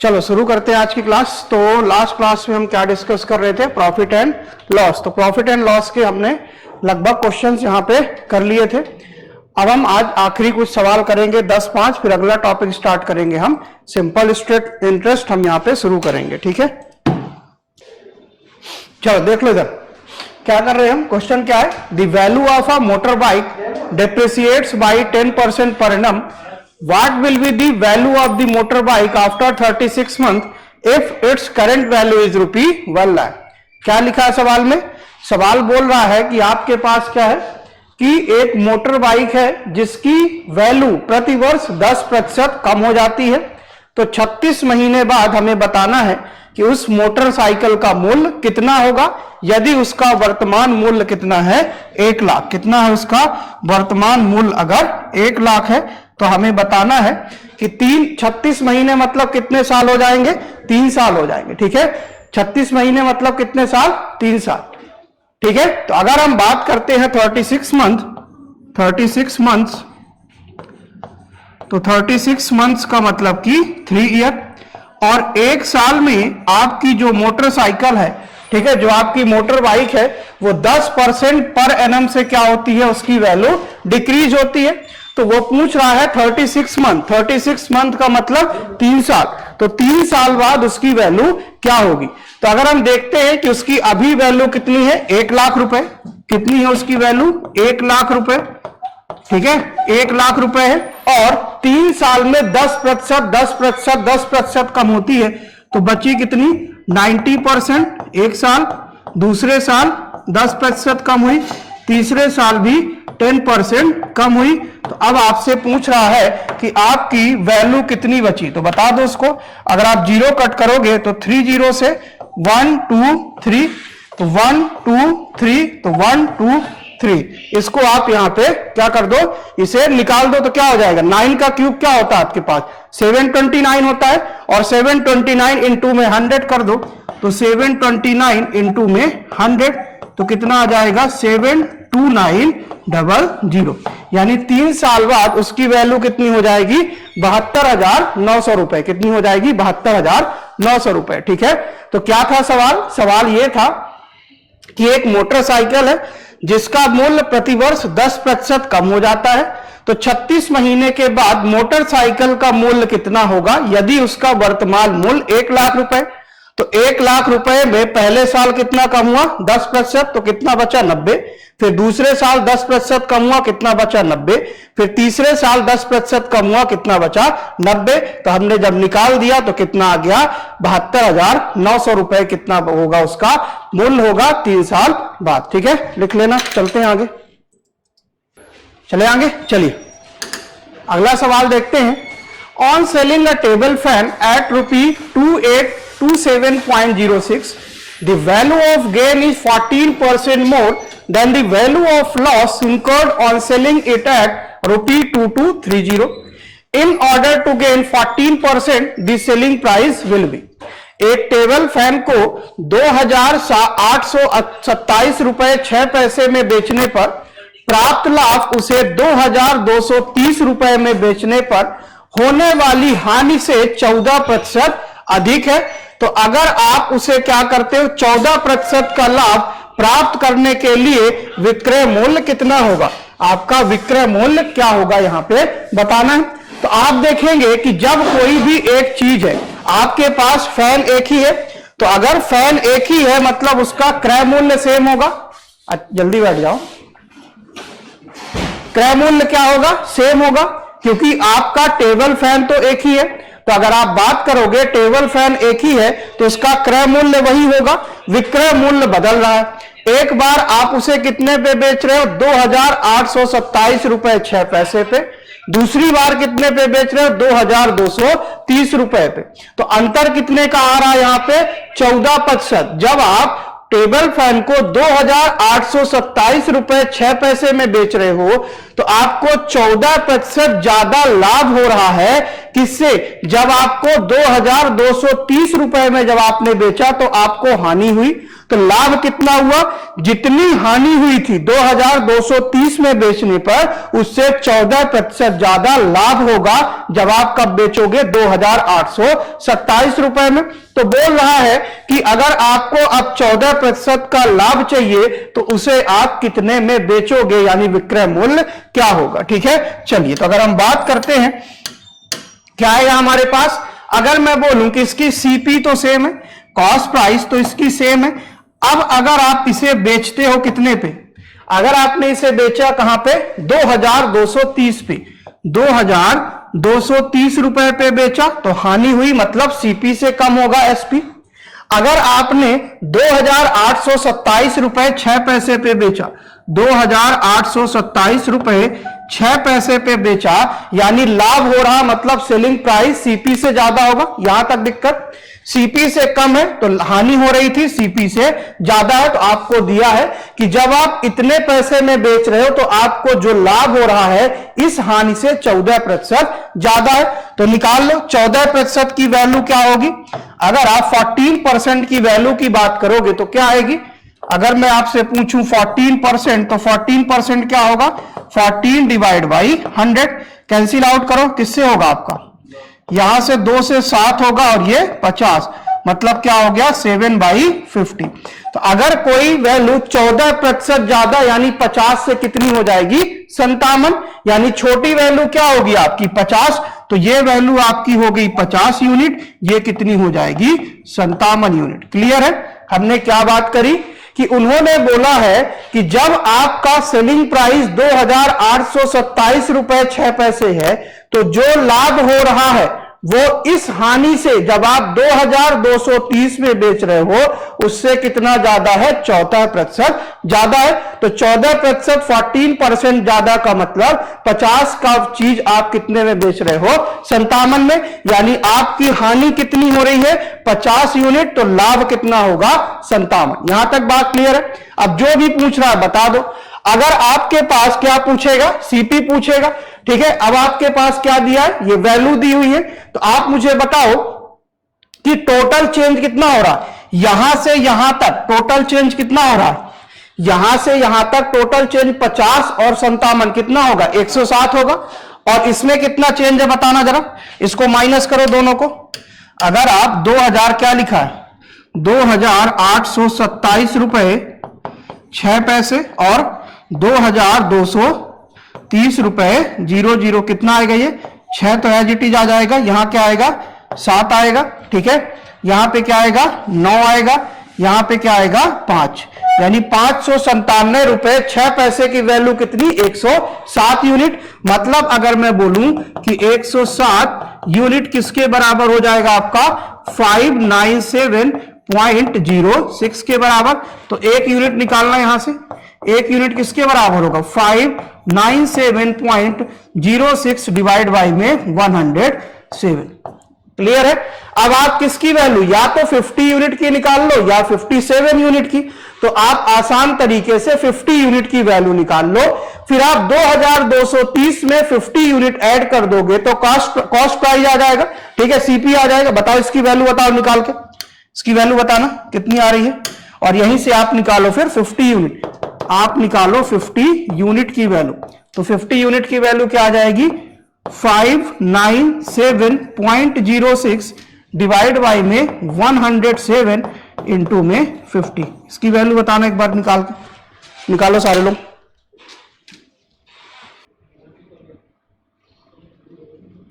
चलो शुरू करते हैं आज की क्लास। तो लास्ट क्लास में हम क्या डिस्कस कर रहे थे, प्रॉफिट एंड लॉस। तो प्रॉफिट एंड लॉस के हमने लगभग क्वेश्चंस यहाँ पे कर लिए थे। अब हम आज आखिरी कुछ सवाल करेंगे 10-5, फिर अगला टॉपिक स्टार्ट करेंगे हम सिंपल स्ट्रेट इंटरेस्ट, हम यहाँ पे शुरू करेंगे। ठीक है, चलो देख लो इधर क्या कर रहे हैं हम। क्वेश्चन क्या है, the value of a motor bike depreciates by 10% per annum, what will be the value of the motorbike after 36 months if its current value is ₹1 lakh. क्या लिखा है सवाल में, सवाल बोल रहा है कि आपके पास क्या है कि एक मोटर बाइक है जिसकी वैल्यू प्रति वर्ष 10% कम हो जाती है। तो 36 महीने बाद हमें बताना है कि उस मोटरसाइकिल का मूल्य कितना होगा। यदि उसका वर्तमान मूल्य कितना है, 1 लाख, कितना है उसका वर्तमान मूल्य, अगर 1 लाख है तो हमें बताना है कि 36 महीने मतलब कितने साल हो जाएंगे, 3 साल हो जाएंगे। ठीक है, 36 महीने मतलब कितने साल, 3 साल। ठीक है, तो अगर हम बात करते हैं 36 मंथ्स, तो 36 मंथ्स का मतलब कि 3 ईयर, और 1 साल में आपकी जो मोटरसाइकिल है, ठीक है, जो आपकी मोटर बाइक है, वो 10% पर एनम से क्या होती है, उसकी वैल्यू डिक्रीज होती है। तो वो पूछ रहा है 36 मंथ, 36 मंथ का मतलब 3 साल। तो 3 साल बाद उसकी वैल्यू क्या होगी। तो अगर हम देखते हैं कि उसकी अभी वैल्यू कितनी है, 1 लाख रुपए। कितनी है उसकी वैल्यू, 1 लाख रुपए। ठीक है, 1 लाख रुपए है, और 3 साल में 10% कम होती है, तो बची कितनी, 90%। एक साल, दूसरे साल 10% कम हुई, तीसरे साल भी 10% कम हुई। तो अब आपसे पूछ रहा है कि आपकी वैल्यू कितनी बची। तो बता दो उसको। अगर आप 0 कट करोगे तो 3 0 से 1 2 3, तो 1 2 3, तो 1 2 3, इसको आप यहां पे क्या कर दो, इसे निकाल दो। तो क्या हो जाएगा, 9 का क्यूब क्या होता है आपके पास, 729 होता है, और 729 इंटू में 100 कर दो, तो 729 इंटू में 100, तो कितना आ जाएगा, 72900। यानी 3 साल बाद उसकी वैल्यू कितनी हो जाएगी, 72,900 रुपए। कितनी हो जाएगी, 72,900 रुपए। ठीक है, तो क्या था सवाल, सवाल यह था कि एक मोटरसाइकिल है जिसका मूल्य प्रतिवर्ष 10% कम हो जाता है। तो 36 महीने के बाद मोटरसाइकिल का मूल्य कितना होगा, यदि उसका वर्तमान मूल्य 1 लाख रुपए। तो 1 लाख रुपए में पहले साल कितना कम हुआ, 10%, तो कितना बचा, 90। फिर दूसरे साल 10% कम हुआ, कितना बचा, 90। फिर तीसरे साल 10% कम हुआ, कितना बचा, 90। तो हमने जब निकाल दिया तो कितना आ गया, 72,900 रुपए कितना होगा, उसका मूल्य होगा 3 साल बाद। ठीक है, लिख लेना, चलते हैं आगे, चले आगे, चलिए अगला सवाल देखते हैं। On selling a table fan at ₹2827.06, the value of gain is 14% more than the value of loss incurred on selling it at ₹2230. In order to gain 14%, the selling price will be। एक table fan को 2,827 रुपए 6 पैसे में बेचने पर प्राप्त लाभ उसे 2,230 रुपए में बेचने पर होने वाली हानि से 14% अधिक है। तो अगर आप उसे क्या करते हो, 14% का लाभ प्राप्त करने के लिए विक्रय मूल्य कितना होगा, आपका विक्रय मूल्य क्या होगा, यहां पे बताना है। तो आप देखेंगे कि जब कोई भी एक चीज है, आपके पास फैन एक ही है, तो अगर फैन एक ही है मतलब उसका क्रय मूल्य सेम होगा। जल्दी बैठ जाओ, क्रय मूल्य क्या होगा, सेम होगा, क्योंकि आपका टेबल फैन तो एक ही है। तो अगर आप बात करोगे टेबल फैन एक ही है तो उसका क्रय मूल्य वही होगा, विक्रय मूल्य बदल रहा है। एक बार आप उसे कितने पे बेच रहे हो, 2,827 रुपए 6 पैसे पे। दूसरी बार कितने पे बेच रहे हो, 2,230 रुपए पे। तो अंतर कितने का आ रहा है यहां पे, 14%। जब आप टेबल फैन को 2,827 रुपए 6 पैसे में बेच रहे हो तो आपको 14% ज्यादा लाभ हो रहा है। किससे, जब आपको 2,230 रुपए में जब आपने बेचा तो आपको हानि हुई। तो लाभ कितना हुआ, जितनी हानि हुई थी 2230 में बेचने पर उससे 14% ज्यादा लाभ होगा जब आप कब बेचोगे 2827 रुपए में। तो बोल रहा है कि अगर आपको अब 14% का लाभ चाहिए तो उसे आप कितने में बेचोगे, यानी विक्रय मूल्य क्या होगा। ठीक है, चलिए तो अगर हम बात करते हैं क्या आएगा हमारे पास, अगर मैं बोलूं कि इसकी सीपी तो सेम है, कॉस्ट प्राइस तो इसकी सेम है। अब अगर आप इसे बेचते हो कितने पे, अगर आपने इसे बेचा कहां पे 2230 पे, 2230 रुपए पे बेचा तो हानि हुई, मतलब सीपी से कम होगा एसपी। अगर आपने 2827 रुपए 6 पैसे पे बेचा, 2827 रुपए 6 पैसे पे बेचा, यानी लाभ हो रहा, मतलब सेलिंग प्राइस सीपी से ज्यादा होगा। यहां तक दिक्कत, सीपी से कम है तो हानि हो रही थी, सीपी से ज्यादा है तो आपको दिया है कि जब आप इतने पैसे में बेच रहे हो तो आपको जो लाभ हो रहा है इस हानि से 14% ज्यादा है। तो निकाल लो 14% की वैल्यू क्या होगी। अगर आप 14% की वैल्यू की बात करोगे तो क्या आएगी, अगर मैं आपसे पूछूं 14% तो 14% क्या होगा, 14 डिवाइड बाई 100, कैंसिल आउट करो, किससे होगा आपका, यहां से 2 से 7 होगा और ये 50, मतलब क्या हो गया 7/50। तो अगर कोई वैल्यू 14% ज्यादा यानी 50 से कितनी हो जाएगी 57, यानी छोटी वैल्यू क्या होगी आपकी 50, तो ये वैल्यू आपकी हो गई 50 यूनिट, ये कितनी हो जाएगी 57 यूनिट। क्लियर है, हमने क्या बात करी कि उन्होंने बोला है कि जब आपका सेलिंग प्राइस 2827 रुपए 6 पैसे है तो जो लाभ हो रहा है वो इस हानि से, जब आप 2230 में बेच रहे हो उससे कितना ज्यादा है, 14% ज्यादा है। तो 14%, 14% ज्यादा का मतलब 50 का चीज आप कितने में बेच रहे हो 57 में, यानी आपकी हानि कितनी हो रही है 50 यूनिट, तो लाभ कितना होगा 57। यहां तक बात क्लियर है। अब जो भी पूछ रहा है बता दो। अगर आपके पास क्या पूछेगा, सीपी पूछेगा, ठीक है। अब आपके पास क्या दिया है, ये वैल्यू दी हुई है, तो आप मुझे बताओ कि टोटल चेंज कितना हो रहा है, यहां से यहां तक टोटल चेंज कितना हो रहा है, यहां से यहां तक टोटल चेंज 50 और 57 कितना होगा 107 होगा। और इसमें कितना चेंज है बताना जरा, इसको माइनस करो दोनों को। अगर आप 2000 क्या लिखा है 2827 रुपए 6 पैसे और 2230 रुपए 00 कितना आएगा, ये 6 तो एज इट इज आ जाएगा, यहां क्या आएगा 7 आएगा, ठीक है। यहां पे क्या आएगा 9 आएगा, यहां पे क्या आएगा 5, यानी 597 रुपए 6 पैसे की वैल्यू कितनी 107 यूनिट। मतलब अगर मैं बोलूं कि 107 यूनिट किसके बराबर हो जाएगा आपका 597.06 के बराबर। तो एक यूनिट निकालना यहां से, एक यूनिट किसके बराबर होगा 597.06 डिवाइड बाई में 107। क्लियर है। अब आप किसकी वैल्यू, या तो 50 यूनिट की निकाल लो या 57 यूनिट की, तो आप आसान तरीके से 50 यूनिट की वैल्यू निकाल लो। फिर आप 2230 में 50 यूनिट ऐड कर दोगे तो कॉस्ट प्राइस आ जाएगा, ठीक है, सीपी आ जाएगा। बताओ इसकी वैल्यू बताओ निकाल के, इसकी वैल्यू बताना कितनी आ रही है, और यहीं से आप निकालो फिर 50 यूनिट, आप निकालो 50 यूनिट की वैल्यू। तो 50 यूनिट की वैल्यू क्या आ जाएगी 597.06 डिवाइड बाई में 107 इंटू में 50। इसकी वैल्यू बताना एक बार निकाल के, निकालो सारे लोग।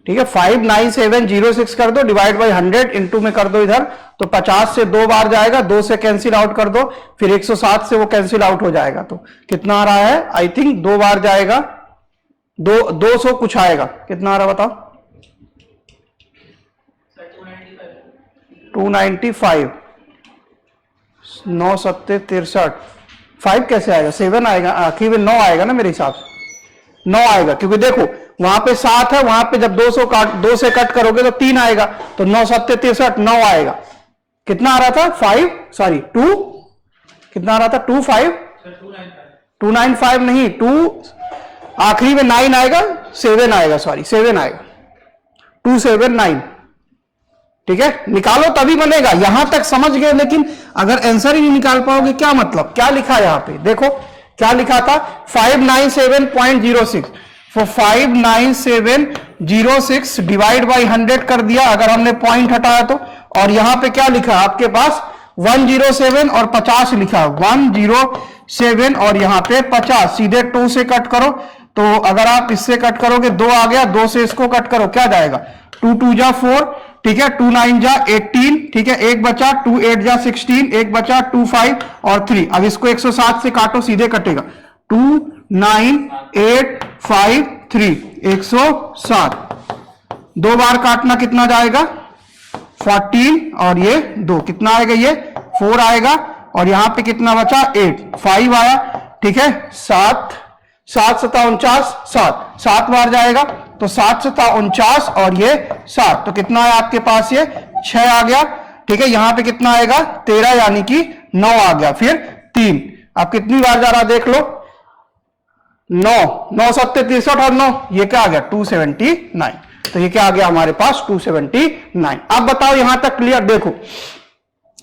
ठीक है, 59706 कर दो डिवाइड बाई 100 इंटू में कर दो इधर, तो 50 से 2 बार जाएगा, 2 से कैंसिल आउट कर दो, फिर 107 से वो कैंसिल आउट हो जाएगा। तो कितना आ रहा है, आई थिंक 2 बार जाएगा, 200 कुछ आएगा, कितना आ रहा बताओ 295, 9 सत्ते 63, 5 कैसे आएगा 7 आएगा, आखिर में 9 आएगा ना मेरे हिसाब से, 9 आएगा, क्योंकि देखो वहां पे 7 है, वहां पे जब 2 से कट करोगे तो 3 आएगा, तो 9 सत्ते 63, 9 आएगा। कितना आ रहा था 2 कितना आ रहा था 295 नहीं, 2 आखिरी में 9 आएगा, 7 आएगा, सॉरी 7 आएगा, 279, ठीक है, निकालो तभी बनेगा। यहां तक समझ गए, लेकिन अगर आंसर ही नहीं निकाल पाओगे क्या मतलब? क्या लिखा है यहाँ पे देखो, क्या लिखा था 597.06। 597.06 डिवाइड बाई 100 कर दिया अगर हमने पॉइंट हटाया तो। और यहां पे क्या लिखा है आपके पास 107 और 50 लिखा है, 107 और यहाँ पे 50। सीधे 2 से कट करो, तो अगर आप इससे कट करोगे 2 आ गया, 2 से इसको कट करो क्या जाएगा 2 2 जा 4, ठीक है, 2 9 जा 18, ठीक है, एक बचा 2 8 जा 16, एक बचा 2 5 और 3। अब इसको 107 से काटो, सीधे कटेगा 2 9 8 5 3 107। 2 बार काटना कितना जाएगा 14 और ये 2 कितना आएगा, ये 4 आएगा। और यहां पे कितना बचा 8, 5 आया, ठीक है, 7 7 7 49, 7 बार जाएगा तो 7 7 49 और ये 7, तो कितना है आपके पास ये 6 आ गया, ठीक है। यहां पे कितना आएगा 13 यानी कि 9 आ गया, फिर 3। आप कितनी बार जा रहा देख लो, 9 9 7 63 और 9, ये क्या आ गया 279। तो ये क्या आ गया हमारे पास 279। अब बताओ यहां तक क्लियर? देखो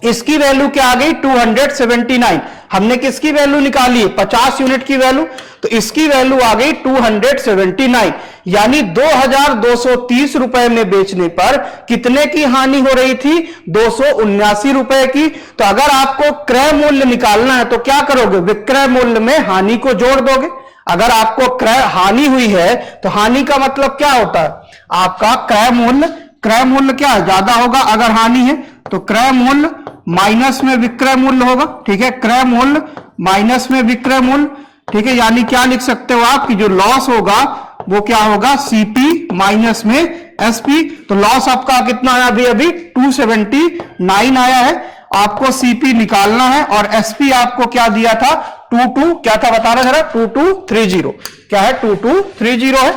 इसकी वैल्यू क्या आ गई 279। हमने किसकी वैल्यू निकाली है 50 यूनिट की वैल्यू, तो इसकी वैल्यू आ गई 279, यानी 2230 रुपए में बेचने पर कितने की हानि हो रही थी 279 रुपए की। तो अगर आपको क्रय मूल्य निकालना है तो क्या करोगे, विक्रय मूल्य में हानि को जोड़ दोगे। अगर आपको क्रय हानि हुई है तो हानि का मतलब क्या होता है, आपका क्रय मूल्य क्या है ज्यादा होगा अगर हानि है, तो क्रय मूल्य माइनस में विक्रय मूल्य होगा, ठीक है, क्रय मूल्य माइनस में विक्रय मूल्य, ठीक है। यानी क्या लिख सकते हो आप कि जो लॉस होगा वो क्या होगा सीपी माइनस में एसपी। तो लॉस आपका कितना आया अभी 279 आया है, आपको सीपी निकालना है और एसपी आपको क्या दिया था 22, क्या था बता रहा जरा 2230, क्या है 2230 है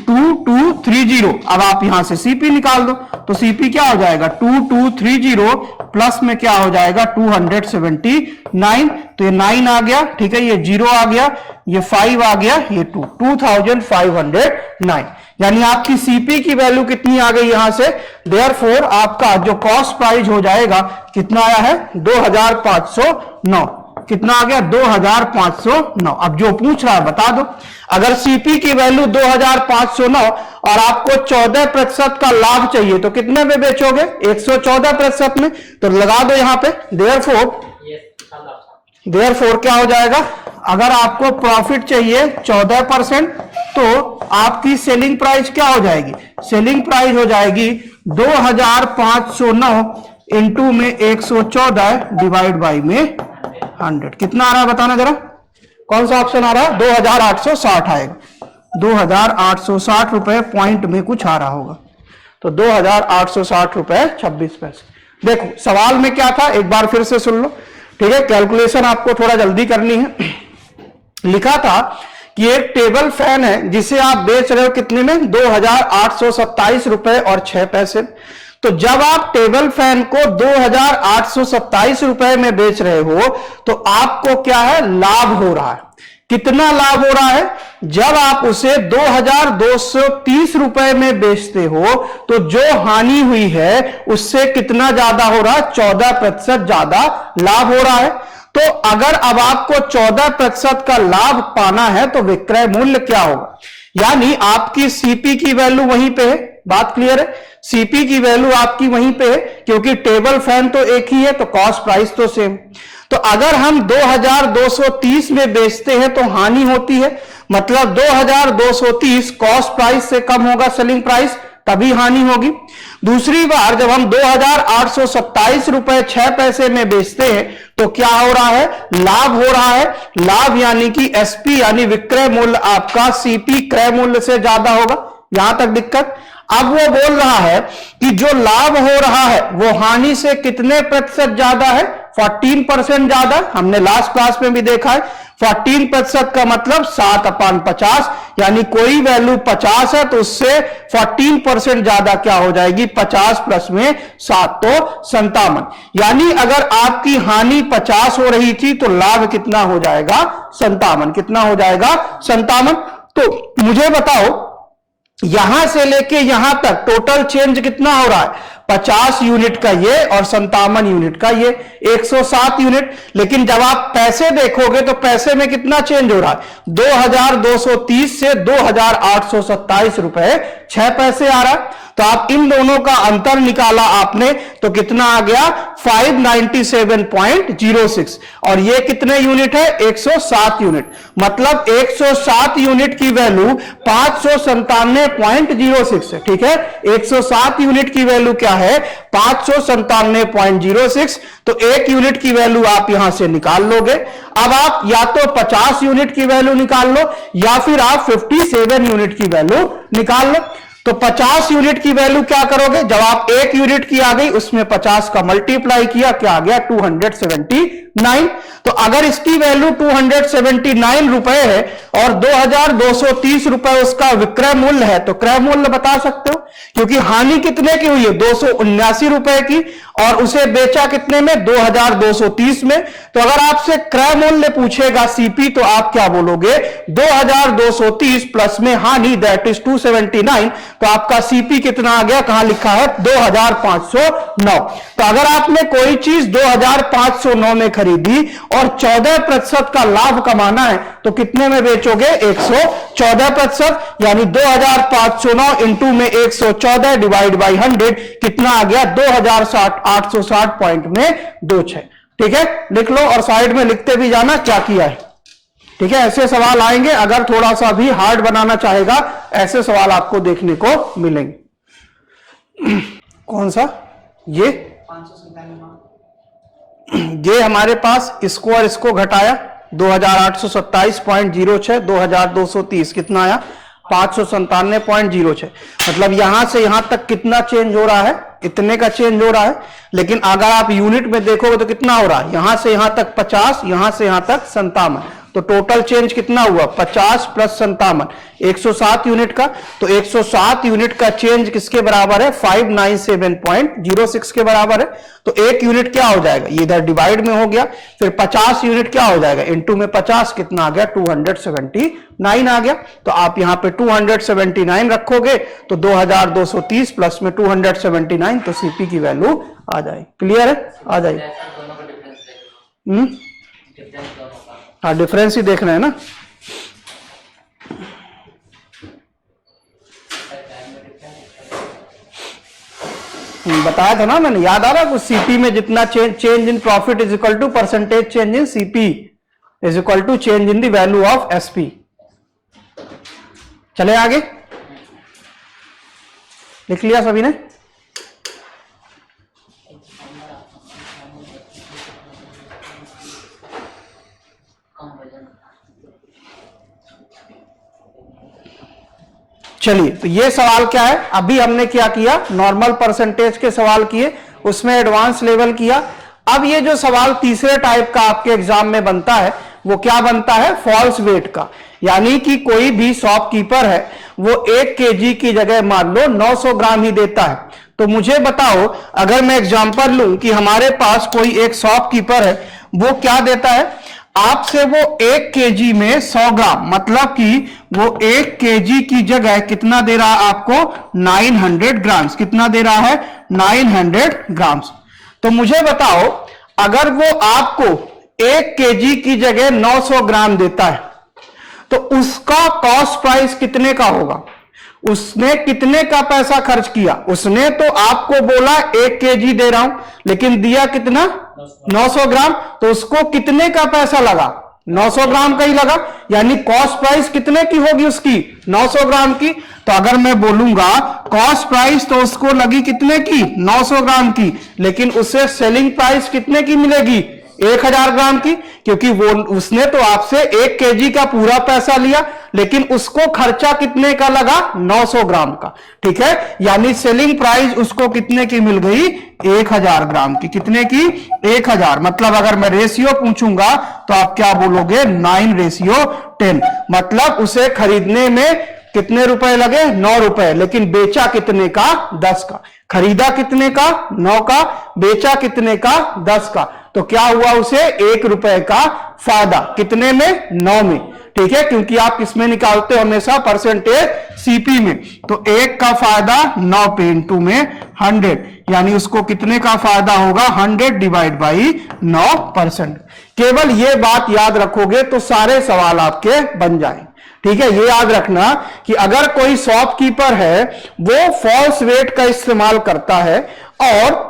2230। अब आप यहां से सीपी निकाल दो, तो सीपी क्या हो जाएगा 2230 प्लस में क्या हो जाएगा 279, तो ये 9 आ गया, ठीक है, ये 0 आ गया, ये 5 आ गया, ये 2509। यानी आपकी सीपी की वैल्यू कितनी आ गई यहां से, देयरफॉर आपका जो कॉस्ट प्राइस हो जाएगा कितना आया है 2509। कितना आ गया 2509। अब जो पूछ रहा है बता दो, अगर सीपी की वैल्यू 2509 और आपको 14% का लाभ चाहिए तो कितने में बेचोगे 114% में, तो लगा दो यहां पे देयरफॉर क्या हो जाएगा, अगर आपको प्रॉफिट चाहिए 14% तो आपकी सेलिंग प्राइस क्या हो जाएगी, सेलिंग प्राइस हो जाएगी 2509 इंटू में 114 डिवाइड बाई में 100। कितना आ रहा है बताना जरा, कौन सा ऑप्शन आ रहा है 2860 आएगा, 2860 रुपए पॉइंट में कुछ आ रहा होगा, तो 2860 रुपए 26 पैसे। देखो सवाल में क्या था एक बार फिर से सुन लो, ठीक है, कैलकुलेशन आपको थोड़ा जल्दी करनी है। लिखा था कि एक टेबल फैन है जिसे आप बेच रहे हो कितने में 2827 रुपए और 6 पैसे। तो जब आप टेबल फैन को 2827 रुपए में बेच रहे हो तो आपको क्या है लाभ हो रहा है। कितना लाभ हो रहा है, जब आप उसे 2230 रुपए में बेचते हो तो जो हानि हुई है उससे कितना ज्यादा हो रहा है 14% ज्यादा लाभ हो रहा है। तो अगर अब आपको 14% का लाभ पाना है तो विक्रय मूल्य क्या होगा, यानी आपकी सीपी की वैल्यू वहीं पे है, बात क्लियर है, सीपी की वैल्यू आपकी वहीं पे है क्योंकि टेबल फैन तो एक ही है तो कॉस्ट प्राइस तो सेम। तो अगर हम 2230 में बेचते हैं तो हानि होती है, मतलब 2230 कॉस्ट प्राइस से कम होगा सेलिंग प्राइस, तभी हानि होगी। दूसरी बार जब हम 2827 रुपए 6 पैसे में बेचते हैं तो क्या हो रहा है, लाभ हो रहा है। लाभ यानी कि एसपी यानी विक्रय मूल्य आपका सीपी क्रय मूल्य से ज्यादा होगा। यहां तक दिक्कत। अब वो बोल रहा है कि जो लाभ हो रहा है वो हानि से कितने प्रतिशत ज्यादा है, 14% ज्यादा। हमने लास्ट क्लास में भी देखा है 14% का मतलब 7/50, यानी कोई वैल्यू 50 है तो उससे 14% ज्यादा क्या हो जाएगी 50 प्लस में 7 तो 57। यानी अगर आपकी हानि 50 हो रही थी तो लाभ कितना हो जाएगा 57। कितना हो जाएगा 57। तो मुझे बताओ यहां से लेके यहां तक टोटल चेंज कितना हो रहा है 50 यूनिट का ये और 57 यूनिट का ये, 107 यूनिट। लेकिन जब आप पैसे देखोगे तो पैसे में कितना चेंज हो रहा है, 2230 से 2827 रुपए 6 पैसे आ रहा है। तो आप इन दोनों का अंतर निकाला आपने तो कितना आ गया, 597.06। और ये कितने यूनिट है, 107 यूनिट। मतलब 107 यूनिट की वैल्यू 597.06 है। ठीक है, 107 यूनिट की वैल्यू क्या है, 597.06। तो एक यूनिट की वैल्यू आप यहां से निकाल लोगे। अब आप या तो 50 यूनिट की वैल्यू निकाल लो या फिर आप 57 यूनिट की वैल्यू निकाल लो। तो 50 यूनिट की वैल्यू क्या करोगे, जब आप एक यूनिट की आ गई उसमें 50 का मल्टीप्लाई किया, क्या आ गया, 279। तो अगर इसकी वैल्यू 279 रुपए है और 2230 रुपए उसका विक्रय मूल्य है, तो क्रय मूल्य बता सकते हो, क्योंकि हानि कितने की हुई है, 279 रुपए की, और उसे बेचा कितने में, 2230 में। तो अगर आपसे क्रय मूल्य पूछेगा सीपी, तो आप क्या बोलोगे, 2230 प्लस में हानि दैट इज 279। तो आपका सीपी कितना आ गया, कहां लिखा है, 2509। तो अगर आपने कोई चीज 2509 में खरीदी और 14% का लाभ कमाना है, तो कितने में बेचोगे, 114%। यानी 2509 इंटू में 114 डिवाइड बाई 100 कितना आ गया, 2860 पॉइंट में 26। ठीक है, लिख लो और साइड में लिखते भी जाना क्या किया है। ठीक है, ऐसे सवाल आएंगे, अगर थोड़ा सा भी हार्ड बनाना चाहेगा ऐसे सवाल आपको देखने को मिलेंगे। कौन सा, ये हमारे पास इसको और इसको घटाया, 2827.06, 2230 कितना आया, 597.06। मतलब यहां से यहां तक कितना चेंज हो रहा है, इतने का चेंज हो रहा है। लेकिन अगर आप यूनिट में देखोगे तो कितना हो रहा है, यहां से यहां तक 50, यहां से यहां तक 57। तो टोटल चेंज कितना हुआ, 50 प्लस 57, 107 यूनिट का। तो 107 यूनिट का चेंज किसके बराबर है, 597.06 के बराबर है। तो एक यूनिट क्या हो जाएगा, ये इधर डिवाइड में हो गया, फिर 50 यूनिट क्या हो जाएगा, इनटू में 50 कितना आ गया, 279 आ गया। तो आप यहां पे 279 रखोगे तो 2230 प्लस में 279, तो सीपी की वैल्यू आ जाएगी। क्लियर है, आ जाएगी। हाँ, डिफरेंस ही देखना है ना। बताया था ना मैंने, याद आ रहा कुछ, सीपी में जितना change in profit is equal to percentage change in CP is equal to change in the value of SP. चले आगे, लिख लिया सभी ने। चलिए, तो ये सवाल क्या है, अभी हमने क्या किया, नॉर्मल परसेंटेज के सवाल किए, उसमें एडवांस लेवल किया। अब ये जो सवाल तीसरे टाइप का आपके एग्जाम में बनता है, वो क्या बनता है, फॉल्स वेट का। यानी कि कोई भी शॉपकीपर है, वो 1 केजी की जगह मान लो 900 ग्राम ही देता है। तो मुझे बताओ, अगर मैं एग्जांपल लूं कि हमारे पास कोई एक शॉपकीपर है, वो क्या देता है आपसे, वो 1 केजी में 100 ग्राम, मतलब कि वो 1 केजी की जगह कितना दे रहा है आपको, 900 ग्राम्स। कितना दे रहा है, 900 ग्राम्स। तो मुझे बताओ, अगर वो आपको 1 केजी की जगह 900 ग्राम देता है, तो उसका कॉस्ट प्राइस कितने का होगा, उसने कितने का पैसा खर्च किया। उसने तो आपको बोला 1 केजी दे रहा हूं, लेकिन दिया कितना, 900 ग्राम। तो उसको कितने का पैसा लगा, 900 ग्राम का ही लगा। यानी कॉस्ट प्राइस कितने की होगी उसकी, 900 ग्राम की। तो अगर मैं बोलूंगा कॉस्ट प्राइस, तो उसको लगी कितने की, 900 ग्राम की, लेकिन उसे सेलिंग प्राइस कितने की मिलेगी, 1000 ग्राम की, क्योंकि वो उसने तो आपसे 1 केजी का पूरा पैसा लिया, लेकिन उसको खर्चा कितने का लगा, 900 ग्राम का। ठीक है, यानी सेलिंग प्राइस उसको कितने की मिल गई, 1000 ग्राम की। कितने की, 1000। मतलब अगर मैं रेशियो पूछूंगा तो आप क्या बोलोगे, 9:10। मतलब उसे खरीदने में कितने रुपए लगे, 9 रुपए, लेकिन बेचा कितने का, 10 का। खरीदा कितने का, 9 का, बेचा कितने का, 10 का। तो क्या हुआ, उसे 1 रुपए का फायदा, कितने में, 9 में। ठीक है, क्योंकि आप किसमें निकालते हो हमेशा, परसेंटेज सीपी में। तो 1 का फायदा 9 पे इंटू में 100, यानी उसको कितने का फायदा होगा, 100 डिवाइड बाई 9%। केवल ये बात याद रखोगे तो सारे सवाल आपके बन जाएंगे। ठीक है, ये याद रखना कि अगर कोई शॉपकीपर है वो फॉल्स वेट का इस्तेमाल करता है और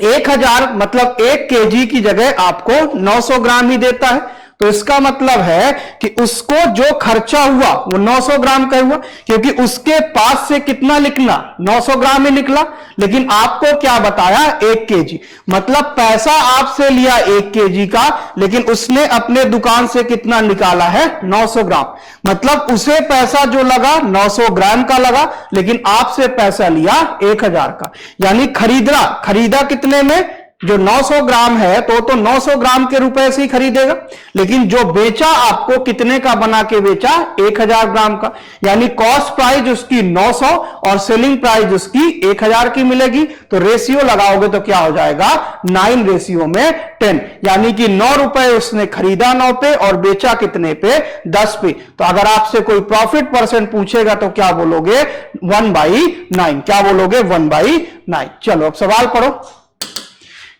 1000 मतलब 1 केजी की जगह आपको 900 ग्राम ही देता है, तो इसका मतलब है कि उसको जो खर्चा हुआ वो 900 ग्राम का हुआ, क्योंकि उसके पास से कितना निकला, 900 ग्राम ही निकला, लेकिन आपको क्या बताया, 1 केजी। मतलब पैसा आपसे लिया 1 केजी का, लेकिन उसने अपने दुकान से कितना निकाला है, 900 ग्राम। मतलब उसे पैसा जो लगा 900 ग्राम का लगा, लेकिन आपसे पैसा लिया 1000 का। यानी खरीदा कितने में, जो 900 ग्राम है तो 900 ग्राम के रुपए से ही खरीदेगा, लेकिन जो बेचा आपको कितने का बना के बेचा, 1000 ग्राम का। यानी कॉस्ट प्राइस उसकी 900 और सेलिंग प्राइस उसकी 1000 की मिलेगी। तो रेशियो लगाओगे तो क्या हो जाएगा, 9 रेशियो में 10। यानी कि 9 रुपए उसने खरीदा 9 पे और बेचा कितने पे, 10 पे। तो अगर आपसे कोई प्रॉफिट परसेंट पूछेगा तो क्या बोलोगे, 1/9। क्या बोलोगे, 1/9। चलो अब सवाल पढ़ो।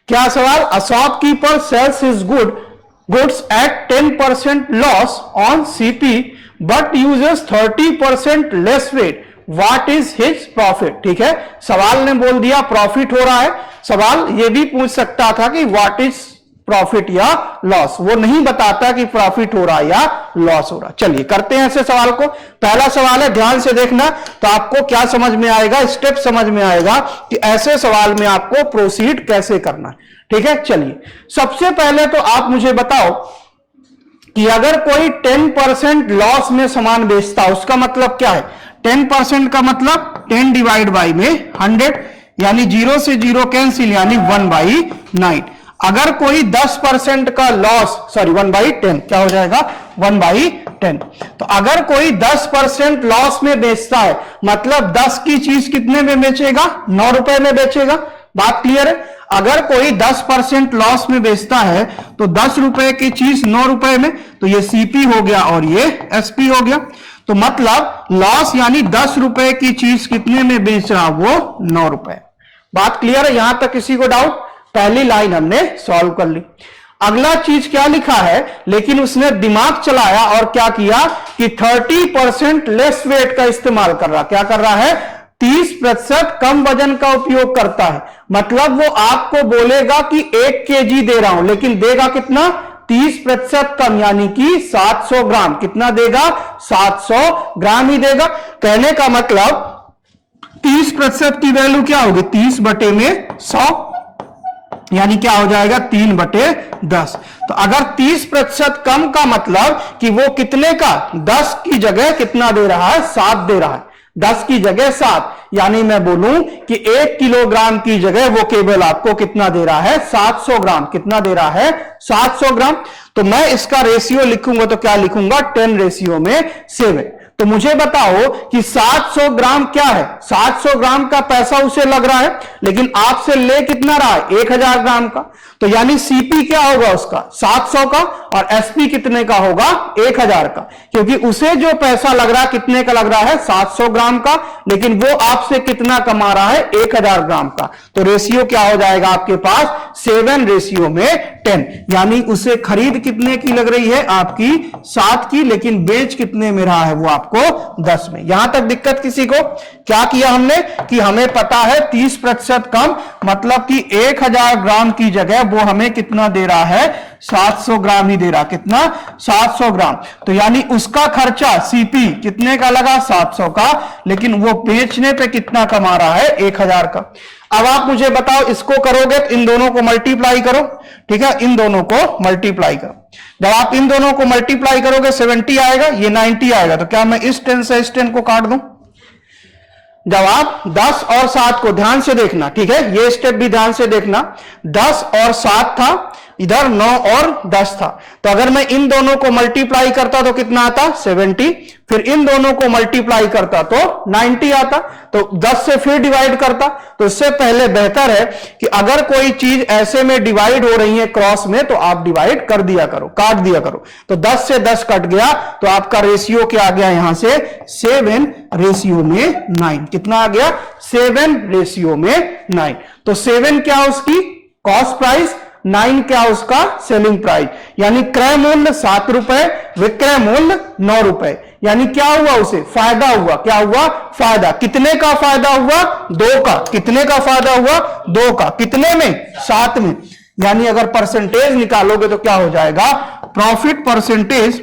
क्या सवाल, a shopkeeper sales his goods eight 10% loss on CP but uses 30% less weight, what is his profit. ठीक है, सवाल ने बोल दिया प्रॉफिट हो रहा है, सवाल ये भी पूछ सकता था कि व्हाट इज प्रॉफिट या लॉस, वो नहीं बताता कि प्रॉफिट हो रहा है या लॉस हो रहा। चलिए करते हैं ऐसे सवाल को। पहला सवाल है, ध्यान से देखना तो आपको क्या समझ में आएगा, स्टेप समझ में आएगा कि ऐसे सवाल में आपको प्रोसीड कैसे करना है। ठीक है, चलिए सबसे पहले तो आप मुझे बताओ कि अगर कोई 10% लॉस में सामान बेचता है, उसका मतलब क्या है, 10% का मतलब 10 डिवाइड बाई में 100, यानी 0 से 0 कैंसिल, यानी 1/9। अगर कोई 10% का लॉस, सॉरी 1/10, क्या हो जाएगा, 1/10। तो अगर कोई 10% लॉस में बेचता है, मतलब 10 की चीज कितने में बेचेगा, 9 रुपए में बेचेगा। बात क्लियर है। अगर कोई 10% लॉस में बेचता है तो 10 रुपए की चीज 9 रुपए में, तो ये सीपी हो गया और ये एसपी हो गया। तो मतलब लॉस यानी 10 रुपए की चीज कितने में बेच रहा, वो 9 रुपए। बात क्लियर है, यहां तक किसी को डाउट। पहली लाइन हमने सॉल्व कर ली। अगला चीज क्या लिखा है, लेकिन उसने दिमाग चलाया और क्या किया कि 30% लेस वेट का इस्तेमाल कर रहा। क्या कर रहा है, 30% कम वजन का उपयोग करता है। मतलब वो आपको बोलेगा कि 1 केजी दे रहा हूं, लेकिन देगा कितना, 30% कम, यानी कि 700 ग्राम। कितना देगा, 700 ग्राम ही देगा। कहने का मतलब 30% की वैल्यू क्या होगी, 30/100, यानी क्या हो जाएगा, 3/10। तो अगर 30% कम का मतलब कि वो कितने का, 10 की जगह कितना दे रहा है, 7 दे रहा है। 10 की जगह 7, यानी मैं बोलूं कि 1 किलोग्राम की जगह वो केवल आपको कितना दे रहा है, 700 ग्राम। कितना दे रहा है, 700 ग्राम। तो मैं इसका रेशियो लिखूंगा तो क्या लिखूंगा, 10 रेशियो में 7। तो मुझे बताओ कि 700 ग्राम क्या है, 700 ग्राम का पैसा उसे लग रहा है, लेकिन आपसे ले कितना रहा है, 1000 ग्राम का। तो यानी सीपी क्या होगा उसका, 700 का, और एसपी कितने का होगा, 1000 का। क्योंकि उसे जो पैसा लग रहा है कितने का लग रहा है, 700 ग्राम का, लेकिन वो आपसे कितना कमा रहा है, 1000 ग्राम का। तो रेशियो क्या हो जाएगा आपके पास, 7 रेशियो में 10। यानी उसे खरीद कितने की लग रही है, आपकी 7 की, लेकिन बेच कितने में रहा है, वो आपको 10 में। यहां तक दिक्कत किसी को। क्या किया हमने कि हमें पता है 30% कम, मतलब कि 1000 ग्राम की जगह वो हमें कितना दे रहा है, 700 ग्राम ही दे रहा। कितना, 700 ग्राम। तो यानी उसका खर्चा सीपी कितने का लगा, 700 का, लेकिन वो बेचने पे कितना कमा रहा है, 1000 का। अब आप मुझे बताओ, इसको करोगे तो इन दोनों को मल्टीप्लाई करो। ठीक है, इन दोनों को मल्टीप्लाई करो। जब आप इन दोनों को मल्टीप्लाई करोगे 70 आएगा, ये 90 आएगा। तो क्या मैं इस 10 से इस 10 को काट दूं। जब आप 10 और 7 को ध्यान से देखना, ठीक है, ये स्टेप भी ध्यान से देखना। 10 और 7 था, इधर 9 और 10 था। तो अगर मैं इन दोनों को मल्टीप्लाई करता तो कितना आता 70, फिर इन दोनों को मल्टीप्लाई करता तो 90 आता, तो 10 से फिर डिवाइड करता। तो इससे पहले बेहतर है कि अगर कोई चीज ऐसे में डिवाइड हो रही है क्रॉस में, तो आप डिवाइड कर दिया करो, काट दिया करो। तो 10 से 10 कट गया, तो आपका रेशियो क्या आ गया यहां से 7:9। कितना आ गया 7:9। तो 7 क्या उसकी कॉस्ट प्राइस, 9 क्या उसका सेलिंग प्राइस, यानी क्रय मूल्य 7 रुपए, विक्रय मूल्य 9 रुपए। यानी क्या हुआ उसे फायदा हुआ, क्या हुआ फायदा। कितने का फायदा हुआ 2 का। कितने का फायदा हुआ 2 का। कितने में 7 में। यानी अगर परसेंटेज निकालोगे तो क्या हो जाएगा प्रॉफिट परसेंटेज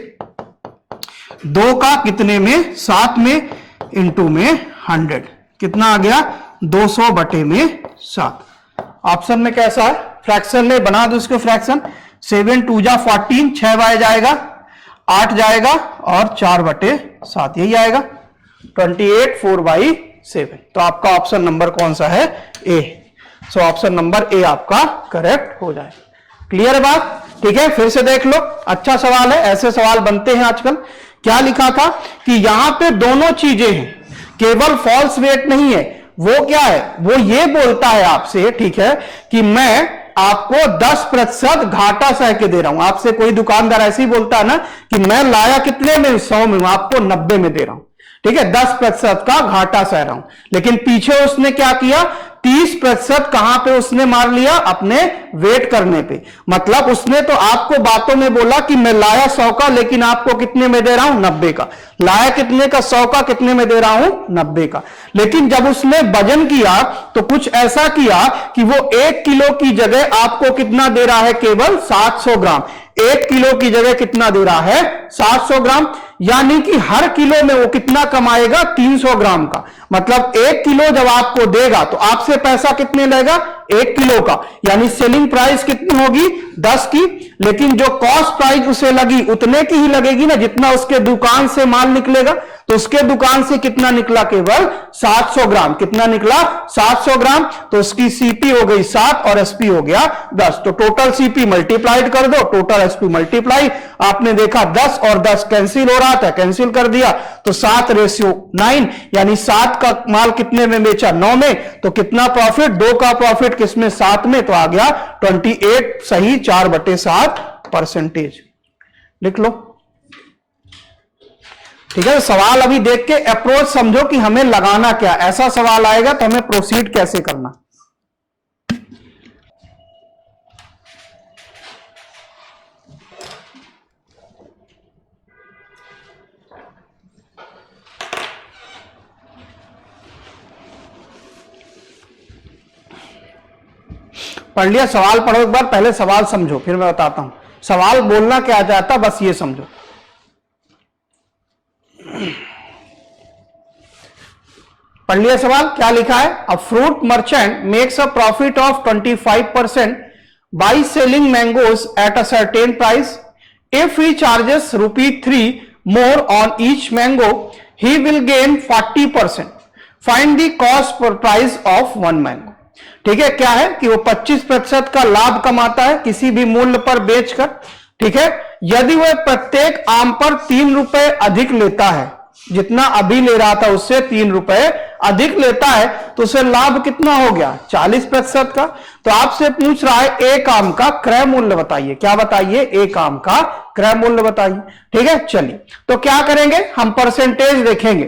2 का कितने में 7 में इंटू में 100। कितना आ गया 200/7। ऑप्शन में कैसा है फ्रैक्शन में बना दो इसको फ्रैक्शन। 7 2 जा 14, 6 बाय जाएगा 8 जाएगा और 4/7 यही आएगा 28 4/7। तो आपका ऑप्शन नंबर कौन सा है ए। सो ऑप्शन नंबर ए आपका करेक्ट हो जाएगा। क्लियर है बात। ठीक है फिर से देख लो, अच्छा सवाल है, ऐसे सवाल बनते हैं आजकल। क्या लिखा था कि यहां पे दोनों चीजें हैं, केवल फॉल्स वेट नहीं है। वो क्या है, वो ये बोलता है आपसे, ठीक है, कि मैं आपको 10% घाटा सह के दे रहा हूं। आपसे कोई दुकानदार ऐसे ही बोलता है ना कि मैं लाया कितने में 100 में, आपको 90 में दे रहा हूं, ठीक है, 10% का घाटा सह रहा हूं। लेकिन पीछे उसने क्या किया 30% कहां पे उसने मार लिया अपने वेट करने पे। मतलब उसने तो आपको बातों में बोला कि मैं लाया 100 का, लेकिन आपको कितने में दे रहा हूं 90 का। लाया कितने का 100 का, कितने में दे रहा हूं 90 का। लेकिन जब उसने वजन किया तो कुछ ऐसा किया कि वो 1 किलो की जगह आपको कितना दे रहा है केवल 700 ग्राम। 1 किलो की जगह कितना दे रहा है 700 ग्राम। यानी कि हर किलो में वो कितना कमाएगा 300 ग्राम का। मतलब 1 किलो जब आपको देगा तो आपसे पैसा कितने लेगा 1 किलो का। यानी सेलिंग प्राइस कितनी होगी 10 की, लेकिन जो कॉस्ट प्राइस उसे लगी उतने की ही लगेगी ना जितना उसके दुकान से माल निकलेगा। तो उसके दुकान से कितना निकला केवल 700 ग्राम। कितना निकला 700 ग्राम। तो उसकी सीपी हो गई 7 और एसपी हो गया 10। तो टोटल सीपी मल्टीप्लाइड कर दो, टोटल एसपी मल्टीप्लाई। आपने देखा 10 और 10 कैंसिल हो रहा था, कैंसिल कर दिया तो 7:9। यानी 7 का माल कितने में बेचा 9 में। तो कितना प्रॉफिट 2 का प्रॉफिट किसमें 7 में। तो आ गया 28 सही 4/7%। लिख लो। ठीक है सवाल अभी देख के अप्रोच समझो कि हमें लगाना क्या। ऐसा सवाल आएगा तो हमें प्रोसीड कैसे करना। पढ़ लिया सवाल पढ़ो एक बार, पहले सवाल समझो फिर मैं बताता हूं सवाल बोलना क्या चाहता, बस ये समझो। पढ़ लिया सवाल क्या लिखा है। A fruit merchant makes a profit of 25% by selling mangoes at a certain price. If he charges ₹3 more on each mango he will gain 40%। Find the cost per price of 1 mango. ठीक है क्या है कि वो 25% का लाभ कमाता है किसी भी मूल्य पर बेचकर। ठीक है यदि वह प्रत्येक आम पर 3 रुपए अधिक लेता है, जितना अभी ले रहा था उससे 3 रुपए अधिक लेता है, तो उसे लाभ कितना हो गया 40% का। तो आपसे पूछ रहा है एक आम का क्रय मूल्य बताइए। क्या बताइए एक आम का क्रय मूल्य बताइए। ठीक है चलिए तो क्या करेंगे हम परसेंटेज देखेंगे।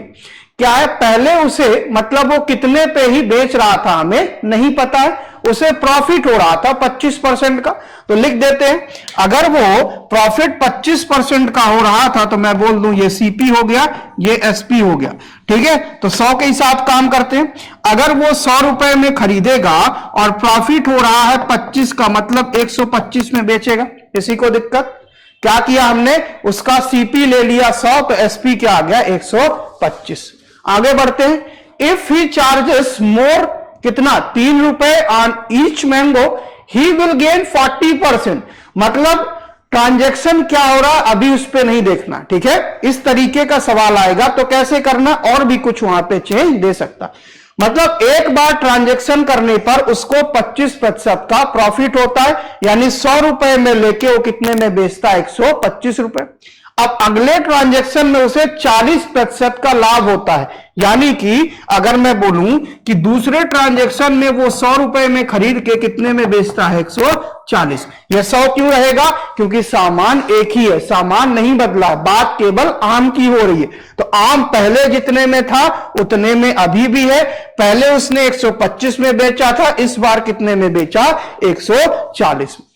क्या है पहले उसे मतलब वो कितने पे ही बेच रहा था हमें नहीं पता है, उसे प्रॉफिट हो रहा था 25% का। तो लिख देते हैं अगर वो प्रॉफिट 25% का हो रहा था तो मैं बोल दूं ये सीपी हो गया ये एसपी हो गया। ठीक है तो 100 के हिसाब काम करते हैं। अगर वो 100 रुपए में खरीदेगा और प्रॉफिट हो रहा है 25 का, मतलब 125 में बेचेगा। किसी को दिक्कत। क्या किया हमने उसका सीपी ले लिया 100 तो एसपी क्या आ गया 125। आगे बढ़ते हैं। इफ ही चार्जेस मोर कितना 3 रुपए on each mango he will gain 40%। मतलब ट्रांजैक्शन क्या हो रहा अभी उस पर नहीं देखना। ठीक है इस तरीके का सवाल आएगा तो कैसे करना, और भी कुछ वहां पे चेंज दे सकता। मतलब एक बार ट्रांजैक्शन करने पर उसको 25% का प्रॉफिट होता है, यानी 100 रुपए में लेके वो कितने में बेचता है, 125 रुपए। अब अगले ट्रांजैक्शन में उसे 40% का लाभ होता है, यानी कि अगर मैं बोलूं कि दूसरे ट्रांजैक्शन में वो 100 रुपए में खरीद के कितने में बेचता है, 140। यह 100 क्यों रहेगा, क्योंकि सामान एक ही है, सामान नहीं बदला, बात केवल आम की हो रही है। तो आम पहले जितने में था उतने में अभी भी है, पहले उसने 125 में बेचा था, इस बार कितने में बेचा, 140 में।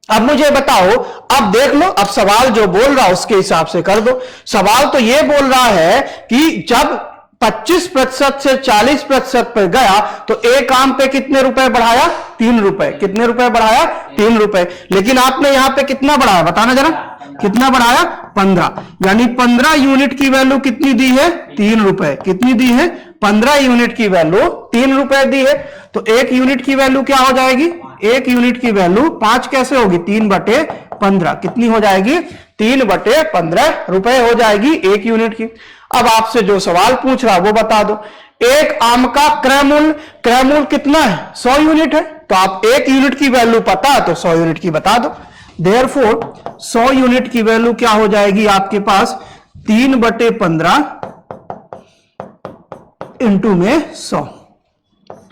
अब मुझे बताओ, अब देख लो, अब सवाल जो बोल रहा उसके हिसाब से कर दो। सवाल तो यह बोल रहा है कि जब 25% से 40% पर गया तो एक आम पे कितने रुपए बढ़ाया, 3 रुपए। कितने रुपए बढ़ाया, 3 रुपए। लेकिन आपने यहां पे कितना बढ़ाया, बताना जरा, कितना बढ़ाया, 15। यानी 15 यूनिट की वैल्यू कितनी दी है, 3 रुपए। कितनी दी है, 15 यूनिट की वैल्यू 3 रुपए दी है। तो एक यूनिट की वैल्यू क्या हो जाएगी, एक यूनिट की वैल्यू 5 कैसे होगी, 3/15। कितनी हो जाएगी, 3/15 रुपए हो जाएगी एक यूनिट की। अब आपसे जो सवाल पूछ रहा वो बता दो, एक आम का क्रय मूल्य कितना है, 100 यूनिट है। तो आप एक यूनिट की वैल्यू पता है तो 100 यूनिट की बता दो। देयरफॉर 100 यूनिट की वैल्यू क्या हो जाएगी आपके पास, 3/15 इंटू में 100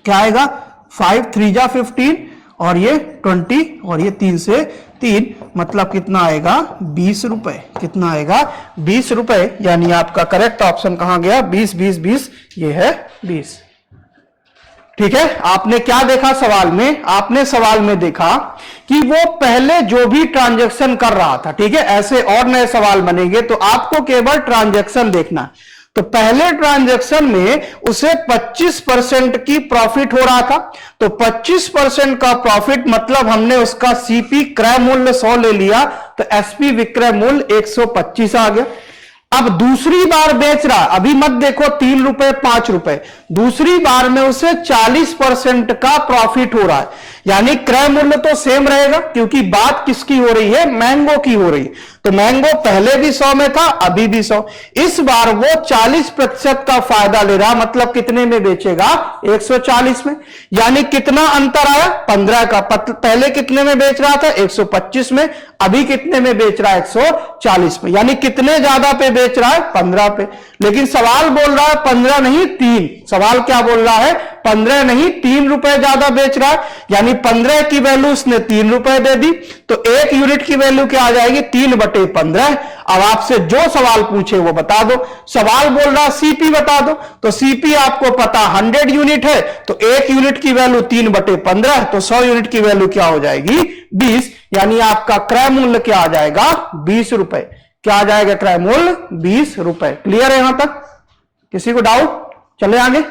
क्या आएगा, 5 3 जा 15 और ये 20 और ये 3 से 3, मतलब कितना आएगा, 20 रुपए। कितना आएगा, 20 रुपए। यानी आपका करेक्ट ऑप्शन कहां गया, 20 20 20, ये है 20। ठीक है, आपने क्या देखा सवाल में, आपने सवाल में देखा कि वो पहले जो भी ट्रांजैक्शन कर रहा था, ठीक है, ऐसे और नए सवाल बनेंगे तो आपको केवल ट्रांजैक्शन देखना। तो पहले ट्रांजैक्शन में उसे 25% की प्रॉफिट हो रहा था, तो 25% का प्रॉफिट मतलब हमने उसका सीपी क्रय मूल्य 100 ले लिया, तो एसपी विक्रय मूल्य 125 आ गया। अब दूसरी बार बेच रहा, अभी मत देखो 3 रुपए 5 रुपए, दूसरी बार में उसे 40% का प्रॉफिट हो रहा है, यानी क्रय मूल्य तो सेम रहेगा, क्योंकि बात किसकी हो रही है, मैंगो की हो रही है। तो मैंगो पहले भी 100 में था, अभी भी 100। इस बार वो 40% का फायदा ले रहा, मतलब कितने में बेचेगा, 140 में। यानी कितना अंतर आया, 15 का। पहले कितने में बेच रहा था, 125 में, अभी कितने में बेच रहा है, 140 में। यानी कितने ज्यादा पे बेच रहा है, 15 पे। लेकिन सवाल बोल रहा है 15 नहीं 3, सवाल क्या बोल रहा है, 15 नहीं 3 रुपए ज्यादा बेच रहा है, यानी 15 की वैल्यू उसने 3 रुपए दे दी, तो एक यूनिट की वैल्यू क्या आ जाएगी, 3/15। अब आपसे जो सवाल पूछे वो बता दो। सवाल बोल रहा सीपी बता दो, तो सीपी आपको पता 100 यूनिट है, तो एक यूनिट की वैल्यू 3/15, तो 100 यूनिट की वैल्यू क्या हो जाएगी, 20। यानी आपका क्रय मूल्य क्या आ जाएगा, 20 रुपए। क्या आ जाएगा, क्रय मूल्य 20 रुपए। क्लियर है यहां तक, किसी को डाउट, चले आगे।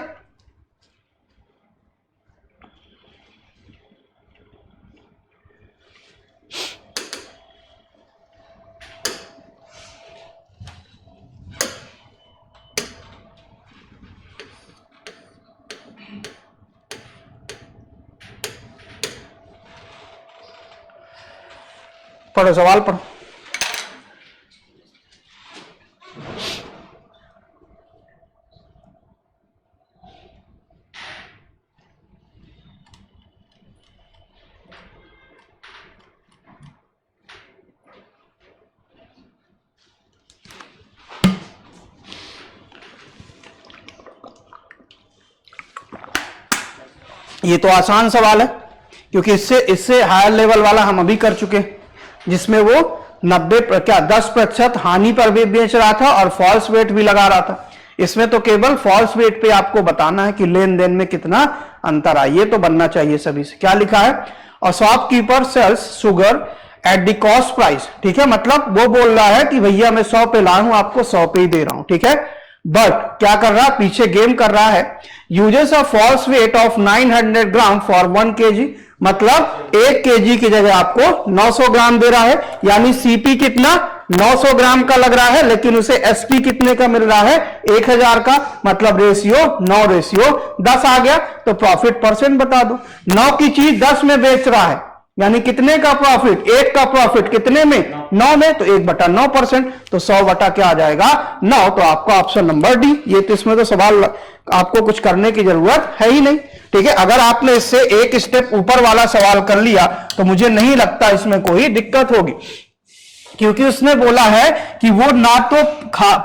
पढ़ो सवाल पढ़ो। ये तो आसान सवाल है, क्योंकि इससे हायर लेवल वाला हम अभी कर चुके, जिसमें वो 10% हानि पर भी बेच रहा था और फॉल्स वेट भी लगा रहा था। इसमें तो केवल फॉल्स वेट पे आपको बताना है कि लेन देन में कितना अंतर आया, ये तो बनना चाहिए सभी से। क्या लिखा है, और shopkeeper sells sugar at the cost price. ठीक है, मतलब वो बोल रहा है कि भैया मैं 100 पे लाया हूं, आपको 100 पे ही दे रहा हूं। ठीक है, बट क्या कर रहा है, पीछे गेम कर रहा है, uses a false weight of 900 gram for 1 kg, मतलब 1 kg की जगह आपको 900 ग्राम दे रहा है, यानी सीपी कितना 900 ग्राम का लग रहा है, लेकिन उसे एसपी कितने का मिल रहा है, 1000 का, मतलब रेशियो 9:10 आ गया। तो प्रॉफिट परसेंट बता दो। 9 की चीज 10 में बेच रहा है, यानी कितने का प्रॉफिट, 1 का प्रॉफिट कितने में, 9 में, तो 1/9%, तो 100 क्या आ जाएगा 9। तो आपका ऑप्शन नंबर डी। ये तो इसमें तो सवाल आपको कुछ करने की जरूरत है ही नहीं। ठीक है, अगर आपने इससे एक स्टेप ऊपर वाला सवाल कर लिया तो मुझे नहीं लगता इसमें कोई दिक्कत होगी, क्योंकि उसने बोला है कि वो ना तो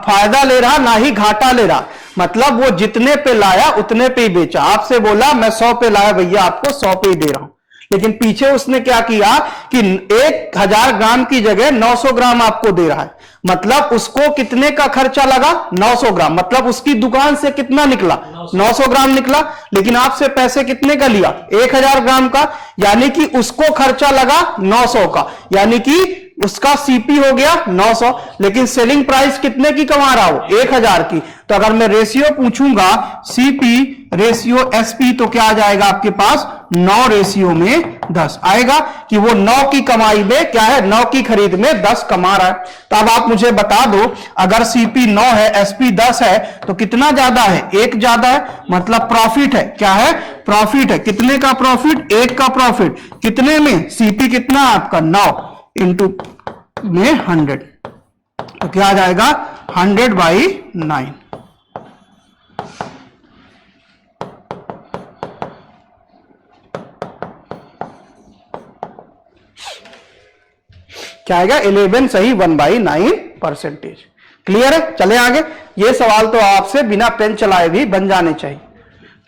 फायदा ले रहा ना ही घाटा ले रहा, मतलब वो जितने पे लाया उतने पे ही बेचा। आपसे बोला मैं 100 पे लाया भैया, आपको 100 पे ही दे रहा हूं, लेकिन पीछे उसने क्या किया कि 1000 ग्राम की जगह 900 ग्राम आपको दे रहा है, मतलब उसको कितने का खर्चा लगा 900 ग्राम, मतलब उसकी दुकान से कितना निकला 900 ग्राम निकला, लेकिन आपसे पैसे कितने का लिया 1000 ग्राम का, यानी कि उसको खर्चा लगा 900 का, यानी कि उसका सीपी हो गया 900, लेकिन सेलिंग प्राइस कितने की कमा रहा हो 1000 की। तो अगर मैं रेशियो पूछूंगा सीपी रेशियो एसपी तो क्या आ जाएगा आपके पास 9 रेशियो में 10 आएगा, कि वो 9 की कमाई में क्या है 9 की खरीद में 10 कमा रहा है। तो अब आप मुझे बता दो, अगर सीपी 9 है एसपी 10 है तो कितना ज्यादा है 1 ज्यादा है, मतलब प्रॉफिट है, क्या है प्रॉफिट है, कितने का प्रॉफिट 1 का प्रॉफिट, कितने में सीपी कितना आपका 9 इंटू में 100, तो क्या आ जाएगा 100/9। क्या आएगा 11 सही 1/9%। क्लियर है, चले आगे। ये सवाल तो आपसे बिना पेन चलाए भी बन जाने चाहिए,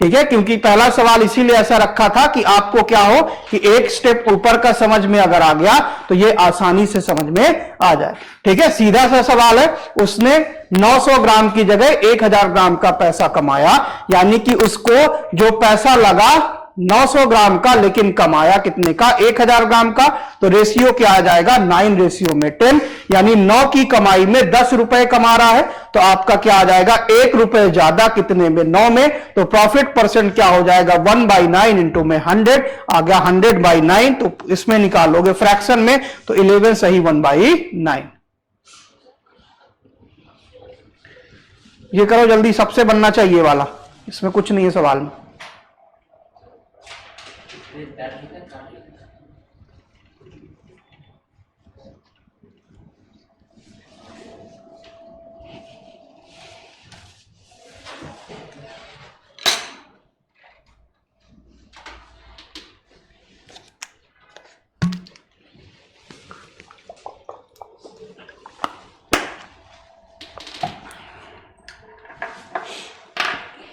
ठीक है, क्योंकि पहला सवाल इसीलिए ऐसा रखा था कि आपको क्या हो कि एक स्टेप ऊपर का समझ में अगर आ गया तो ये आसानी से समझ में आ जाए। ठीक है, सीधा सा सवाल है, उसने 900 ग्राम की जगह 1000 ग्राम का पैसा कमाया, यानी कि उसको जो पैसा लगा 900 ग्राम का, लेकिन कमाया कितने का 1000 ग्राम का, तो रेशियो क्या आ जाएगा 9 रेशियो में 10, यानी 9 की कमाई में 10 रुपए कमा रहा है, तो आपका क्या आ जाएगा 1 रुपए ज्यादा कितने में 9 में, तो प्रॉफिट परसेंट क्या हो जाएगा 1/9 इंटू में 100 आ गया 100/9, तो इसमें निकालोगे फ्रैक्शन में तो 11 सही 1/9। ये करो जल्दी, सबसे बनना चाहिए वाला, इसमें कुछ नहीं है सवाल में।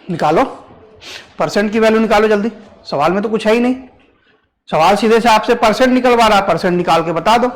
निकालो परसेंट की वैल्यू, निकालो जल्दी, सवाल में तो कुछ है ही नहीं, सवाल सीधे से आपसे परसेंट निकलवा रहा है, परसेंट निकाल के बता दो।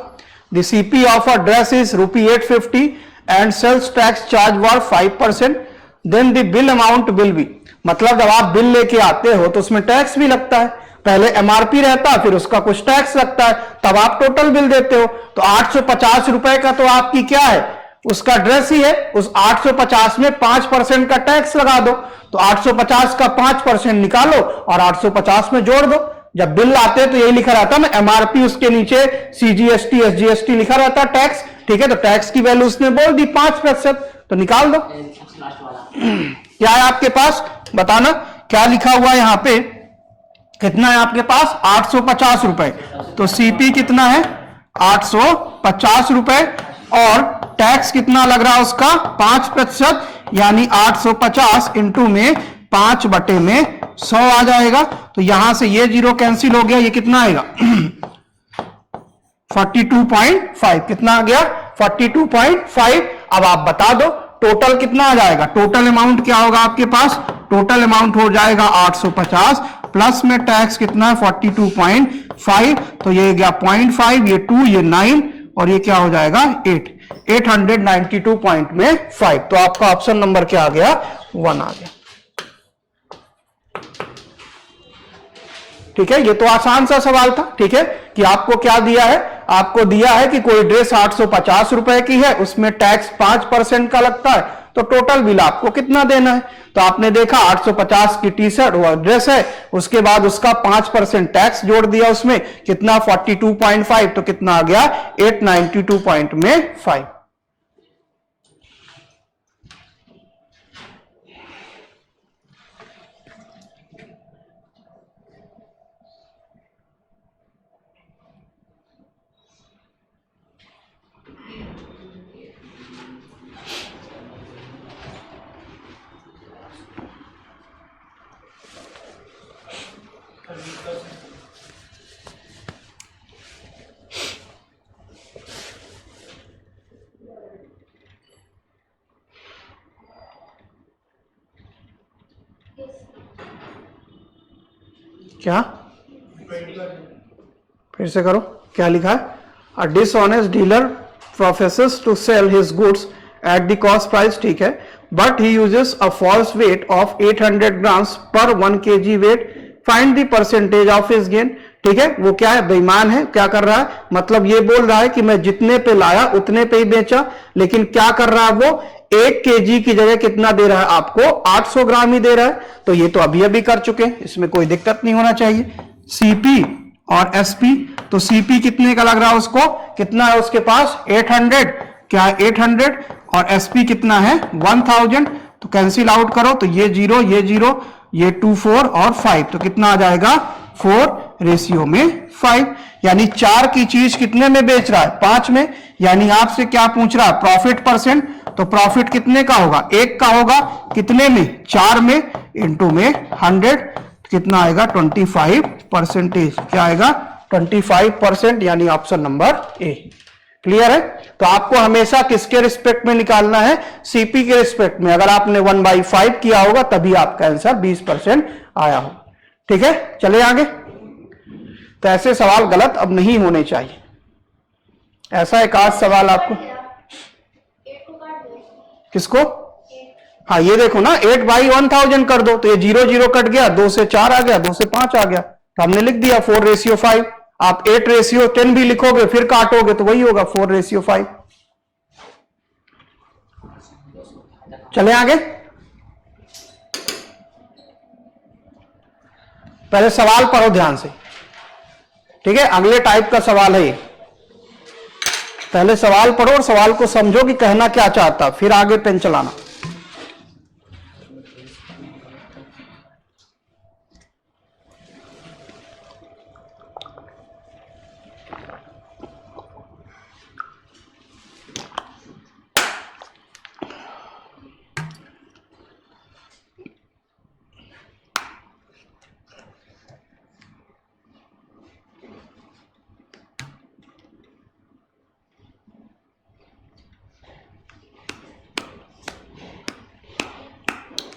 The CP of a dress is ₹850 and sales tax charge were 5%, then the bill amount will be, मतलब जब आप बिल लेके आते हो तो उसमें टैक्स भी लगता है, पहले एमआरपी रहता है फिर उसका कुछ टैक्स लगता है, तब आप टोटल बिल देते हो, तो 850 रुपए का तो आपकी क्या है उसका ड्रेस ही है, उस 850 में 5% का टैक्स लगा दो, तो 850 का 5% निकालो और 850 में जोड़ दो। जब बिल आते तो यही लिखा रहता ना एमआरपी, उसके नीचे सीजीएसटी एसजीएसटी लिखा रहता टैक्स, ठीक है, तो टैक्स की वैल्यू उसने बोल दी 5%, तो निकाल दो। क्या है आपके पास बताना, क्या लिखा हुआ है यहां पे, कितना है आपके पास 850 रुपए, तो सीपी कितना है 850 रुपए, और टैक्स कितना लग रहा है उसका 5%, यानी 850 इंटू में 5/100 आ जाएगा, तो यहां से ये जीरो कैंसिल हो गया, ये कितना आएगा 42.5, कितना आ गया 42.5। अब आप बता दो टोटल कितना आ जाएगा, टोटल अमाउंट क्या होगा आपके पास, टोटल अमाउंट हो जाएगा 850 प्लस में टैक्स कितना है 42.5, तो ये गया 0.5, ये 2, ये 9 और ये क्या हो जाएगा 8, 892.5, तो आपका ऑप्शन नंबर क्या आ गया 1 आ गया। ठीक है, ये तो आसान सा सवाल था, ठीक है, कि आपको क्या दिया है, आपको दिया है कि कोई ड्रेस 850 रुपए की है, उसमें टैक्स 5% का लगता है, तो टोटल बिल आपको कितना देना है, तो आपने देखा 850 की टी शर्ट और ड्रेस है, उसके बाद उसका 5% टैक्स जोड़ दिया, उसमें कितना 42.5, तो कितना आ गया 892.5। क्या, फिर से करो, क्या लिखा है? A dishonest dealer professes to sell his goods at the cost price, ठीक है, but he uses a false weight of 800 grams per 1 kg weight, find the percentage of his gain, ठीक है। वो क्या है, बेईमान है, क्या कर रहा है, मतलब ये बोल रहा है कि मैं जितने पे लाया उतने पे ही बेचा, लेकिन क्या कर रहा है वो 1 kg की जगह कितना दे रहा है आपको, 800 ग्राम ही दे रहा है। तो ये तो अभी अभी कर चुके हैं, इसमें कोई दिक्कत नहीं होना चाहिए। सीपी और एसपी, तो सीपी कितने का लग रहा है उसको, कितना है उसके पास 800, क्या है 800, और एसपी कितना है 1000, तो कैंसिल आउट करो, तो ये 0 ये 0, ये 2 4 और 5, तो कितना आ जाएगा 4:5, यानी 4 की चीज कितने में बेच रहा है, 5 में। यानी आपसे क्या पूछ रहा है, प्रॉफिट परसेंट, तो प्रॉफिट कितने का होगा, 1 का होगा, कितने में, 4 में, इंटू में 100, कितना आएगा 25%, क्या आएगा 25%, यानी ऑप्शन नंबर ए। क्लियर है? तो आपको हमेशा किसके रिस्पेक्ट में निकालना है, सीपी के रिस्पेक्ट में। अगर आपने 1/5 किया होगा तभी आपका आंसर 20% आया हो। ठीक है, चले आगे। तो ऐसे सवाल गलत अब नहीं होने चाहिए। ऐसा एक आध सवाल आपको, किसको, हाँ ये देखो ना, 8/1000 कर दो, तो ये 0 0 कट गया, 2 से 4 आ गया, 2 से 5 आ गया, तो हमने लिख दिया 4:5। आप 8:10 भी लिखोगे फिर काटोगे तो वही होगा 4:5। चले आगे। पहले सवाल पढ़ो ध्यान से, ठीक है, अगले टाइप का सवाल है ये। पहले सवाल पढ़ो और सवाल को समझो कि कहना क्या चाहता, फिर आगे पेन चलाना।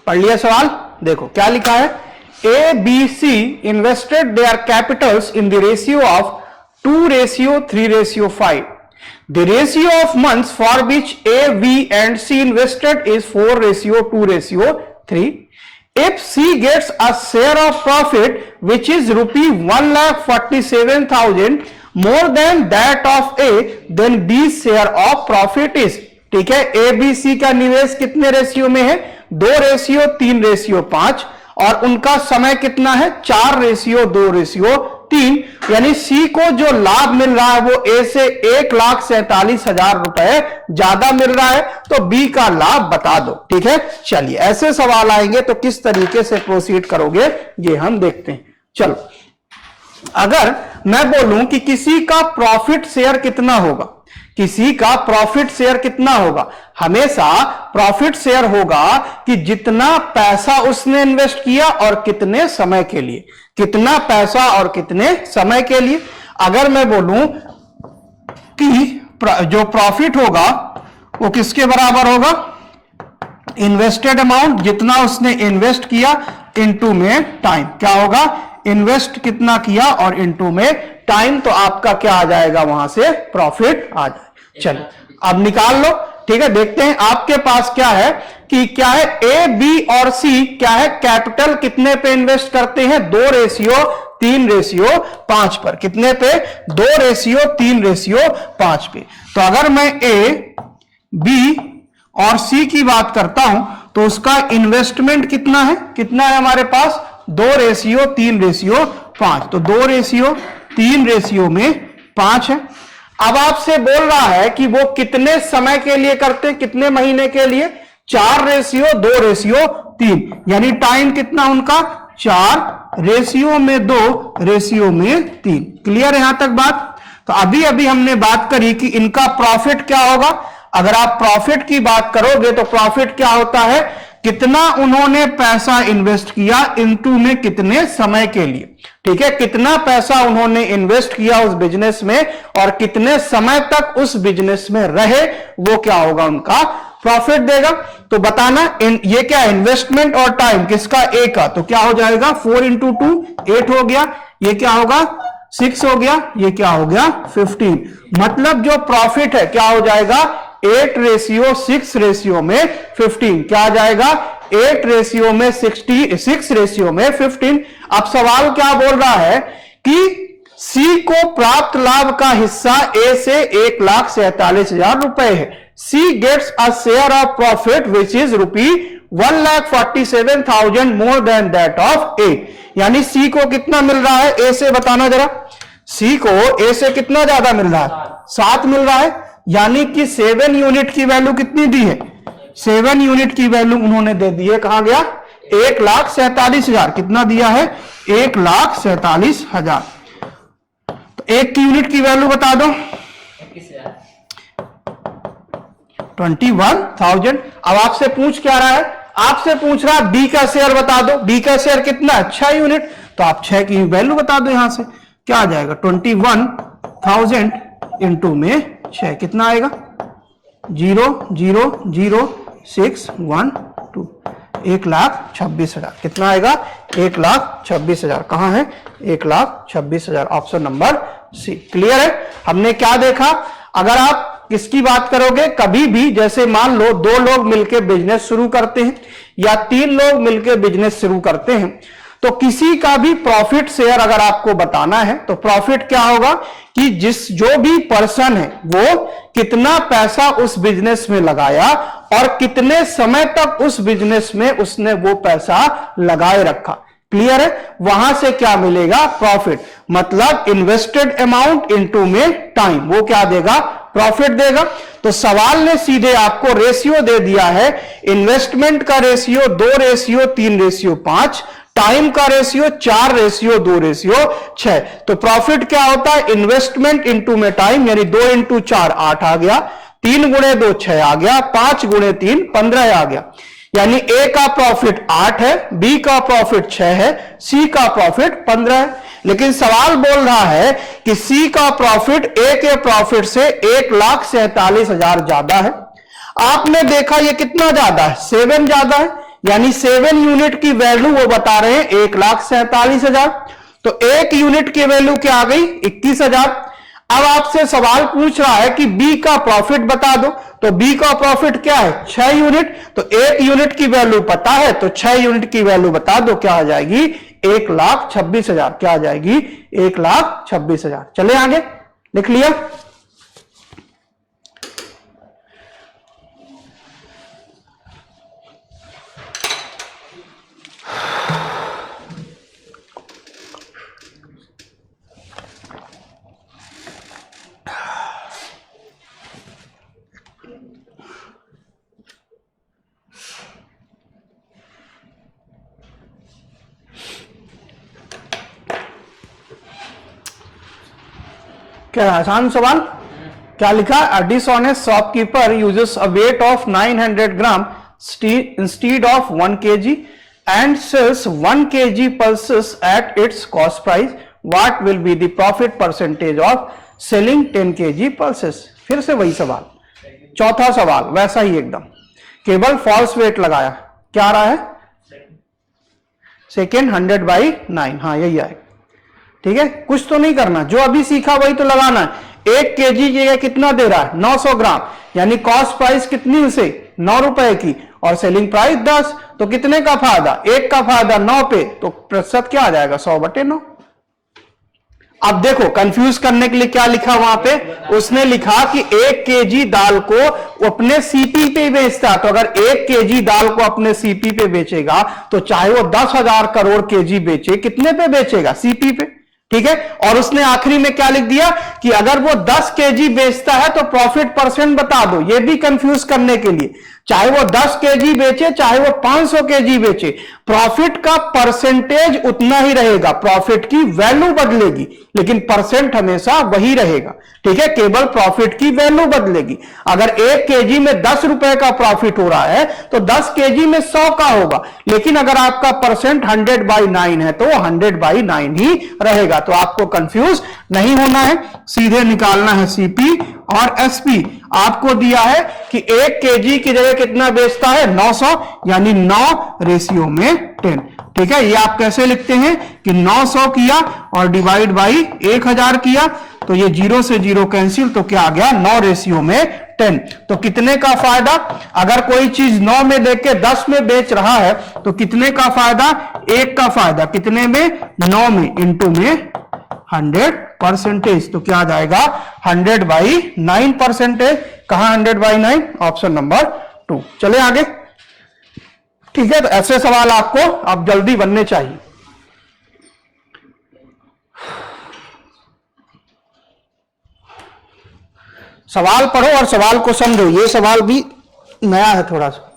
पढ़ लिया सवाल, देखो क्या लिखा है। A B C invested their capitals in the ratio of 2:3:5. The ratio of months for which A, B and C invested is 4:2:3. If C gets a share of profit which is ₹1,47,000 more than that of A, then B's share of profit is, ठीक है, A B सी का निवेश कितने ratio में है, 2:3:5, और उनका समय कितना है 4:2:3, यानी सी को जो लाभ मिल रहा है वो ए से 1,47,000 रुपए ज्यादा मिल रहा है, तो बी का लाभ बता दो। ठीक है, चलिए ऐसे सवाल आएंगे तो किस तरीके से प्रोसीड करोगे ये हम देखते हैं। चलो, अगर मैं बोलूं कि किसी का प्रॉफिट शेयर कितना होगा, किसी का प्रॉफिट शेयर कितना होगा, हमेशा प्रॉफिट शेयर होगा कि जितना पैसा उसने इन्वेस्ट किया और कितने समय के लिए, कितना पैसा और कितने समय के लिए। अगर मैं बोलूं कि जो प्रॉफिट होगा वो किसके बराबर होगा, इन्वेस्टेड अमाउंट, जितना उसने इन्वेस्ट किया इनटू में टाइम, क्या होगा, इन्वेस्ट कितना किया और इनटू में टाइम, तो आपका क्या आ जाएगा, वहां से प्रॉफिट आ जाए। चलो अब निकाल लो। ठीक है, देखते हैं आपके पास क्या है, कि क्या है ए बी और सी क्या है, कैपिटल कितने पे इन्वेस्ट करते हैं, 2:3:5 पर, कितने पे, 2:3:5 पे। तो अगर मैं ए बी और सी की बात करता हूं तो उसका इन्वेस्टमेंट कितना है, कितना है हमारे पास, 2:3:5, तो 2:3:5 है। अब आपसे बोल रहा है कि वो कितने समय के लिए करते हैं, कितने महीने के लिए, 4:2:3, यानी टाइम कितना उनका, 4:2:3। क्लियर है यहां तक बात। तो अभी अभी हमने बात करी कि इनका प्रॉफिट क्या होगा। अगर आप प्रॉफिट की बात करोगे तो प्रॉफिट क्या होता है, कितना उन्होंने पैसा इन्वेस्ट किया इनटू में कितने समय के लिए। ठीक है, कितना पैसा उन्होंने इन्वेस्ट किया उस बिजनेस में और कितने समय तक उस बिजनेस में रहे, वो क्या होगा उनका प्रॉफिट देगा। तो बताना ये क्या इन्वेस्टमेंट और टाइम किसका, ए का, तो क्या हो जाएगा 4 इंटू 2 8 हो गया, ये क्या होगा 6 हो गया, ये क्या हो गया 15। मतलब जो प्रॉफिट है क्या हो जाएगा 8:6 रेशियो में 15, क्या आ जाएगा 8 में 60 6 में 15। अब सवाल क्या बोल रहा है कि सी को प्राप्त लाभ का हिस्सा ए से 1,47,000 रुपए है। C gets a share of profit which is ₹1,47,000 more than that of A. यानी सी को कितना मिल रहा है ए से, बताना जरा, सी को ए से कितना ज्यादा मिल रहा है 7 मिल रहा है। यानी कि 7 यूनिट की वैल्यू कितनी दी है, 7 यूनिट की वैल्यू उन्होंने दे दी है, कहा गया 1,47,000, कितना दिया है 1,47,000। तो एक की यूनिट की वैल्यू बता दो 21,000। अब आपसे पूछ क्या रहा है, आपसे पूछ रहा बी का शेयर बता दो, बी का शेयर कितना 6 यूनिट, तो आप 6 की वैल्यू बता दो। यहां से क्या आ जाएगा 21,000 इंटू में 6 कितना आएगा 0,00612, 1,26,000 कितना आएगा 1,26,000। कहां है 1,26,000, ऑप्शन नंबर सी। क्लियर है। हमने क्या देखा, अगर आप किसकी बात करोगे, कभी भी जैसे मान लो 2 लोग मिलकर बिजनेस शुरू करते हैं या 3 लोग मिलकर बिजनेस शुरू करते हैं, तो किसी का भी प्रॉफिट शेयर अगर आपको बताना है तो प्रॉफिट क्या होगा कि जो भी पर्सन है वो कितना पैसा उस बिजनेस में लगाया और कितने समय तक उस बिजनेस में उसने वो पैसा लगाए रखा। क्लियर है। वहां से क्या मिलेगा प्रॉफिट, मतलब इन्वेस्टेड अमाउंट इनटू में टाइम, वो क्या देगा प्रॉफिट देगा। तो सवाल ने सीधे आपको रेशियो दे दिया है, इन्वेस्टमेंट का रेशियो 2:3:5, टाइम का रेशियो 4:2:6। तो प्रॉफिट क्या होता है इन्वेस्टमेंट इंटू में टाइम, यानी 2 इंटू 4 8 आ गया, 3 गुणे 2 6 आ गया, 5 गुणे 3 15 आ गया। यानी ए का प्रॉफिट 8 है, बी का प्रॉफिट 6 है, सी का प्रॉफिट 15 है। लेकिन सवाल बोल रहा है कि सी का प्रॉफिट ए के प्रॉफिट से 1,47,000 ज्यादा है। आपने देखा ये कितना ज्यादा है 7 ज्यादा है, यानी 7 यूनिट की वैल्यू वो बता रहे हैं 1,47,000। तो 1 यूनिट की वैल्यू क्या आ गई 21,000। अब आपसे सवाल पूछ रहा है कि बी का प्रॉफिट बता दो, तो बी का प्रॉफिट क्या है 6 यूनिट। तो 1 यूनिट की वैल्यू पता है तो 6 यूनिट की वैल्यू बता दो, क्या आ जाएगी 1,26,000। क्या आ जाएगी 1,26,000। चले आगे, लिख लिया। क्या आसान सवाल, क्या लिखा, a dishonest shopkeeper uses a weight of 900 gram instead of 1 kg and sells 1 kg pulses at its cost price, what will be the profit percentage of selling 10 kg pulses. फिर से वही सवाल, चौथा सवाल वैसा ही एकदम, केवल फॉल्स वेट लगाया। क्या आ रहा है सेकेंड 100/9, हाँ यही आएगा। ठीक है, कुछ तो नहीं करना, जो अभी सीखा वही तो लगाना है। 1 kg जगह कितना दे रहा है 900 ग्राम, यानी कॉस्ट प्राइस कितनी उसे 9 रुपए की और सेलिंग प्राइस 10, तो कितने का फायदा 1 का फायदा 9 पे, तो प्रतिशत क्या आ जाएगा 100/9। अब देखो कंफ्यूज करने के लिए क्या लिखा वहां पे, उसने लिखा कि 1 kg दाल को अपने सीपी पे बेचता, तो अगर 1 kg दाल को अपने सीपी पे बेचेगा तो चाहे वो 10,000 करोड़ केजी बेचे, कितने पे बेचेगा सीपी पे। ठीक है, और उसने आखिरी में क्या लिख दिया कि अगर वो 10 kg बेचता है तो प्रॉफिट परसेंट बता दो, ये भी कंफ्यूज करने के लिए, चाहे वो 10 kg बेचे चाहे वो 500 kg बेचे, प्रॉफिट का परसेंटेज उतना ही रहेगा, प्रॉफिट की वैल्यू बदलेगी लेकिन परसेंट हमेशा वही रहेगा। ठीक है, केवल प्रॉफिट की वैल्यू बदलेगी। अगर 1 kg में 10 रुपए का प्रॉफिट हो रहा है तो 10 kg में 100 का होगा, लेकिन अगर आपका परसेंट 100/9 है तो 100/9 ही रहेगा। तो आपको कंफ्यूज नहीं होना है, सीधे निकालना है सीपी और एसपी आपको दिया है कि 1 केजी की जगह कितना बेचता है 900, यानी 9:10। ठीक है, ये आप कैसे लिखते हैं कि 900 किया और डिवाइड बाई 1000 किया, तो ये 0 से 0 कैंसिल, तो क्या आ गया 9:10। तो कितने का फायदा, अगर कोई चीज 9 में लेके 10 में बेच रहा है तो कितने का फायदा, 1 का फायदा, कितने में 9 में, इंटू में 100%। तो क्या आ जाएगा 100/9%। कहां 100/9, ऑप्शन नंबर 2। चले आगे। ठीक है, तो ऐसे सवाल आपको अब जल्दी बनने चाहिए। सवाल पढ़ो और सवाल को समझो, ये सवाल भी नया है थोड़ा सा।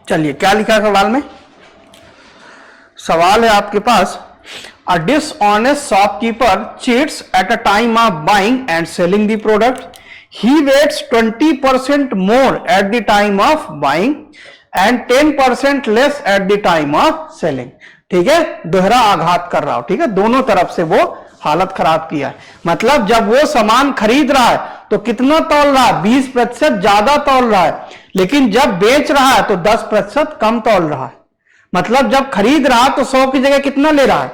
चलिए, क्या लिखा है सवाल में? सवाल है आपके पास, a dishonest shopkeeper cheats at a time of buying and selling the product, he weighs 20% more at the time of buying and 10% less at the time of selling. ठीक है, दोहरा आघात कर रहा हो। ठीक है, दोनों तरफ से वो हालत खराब किया है। मतलब जब वो सामान खरीद रहा है तो कितना तौल रहा है, 20% ज्यादा तौल रहा है, लेकिन जब बेच रहा है तो 10% कम तौल रहा है। मतलब जब खरीद रहा तो 100 की जगह कितना ले रहा है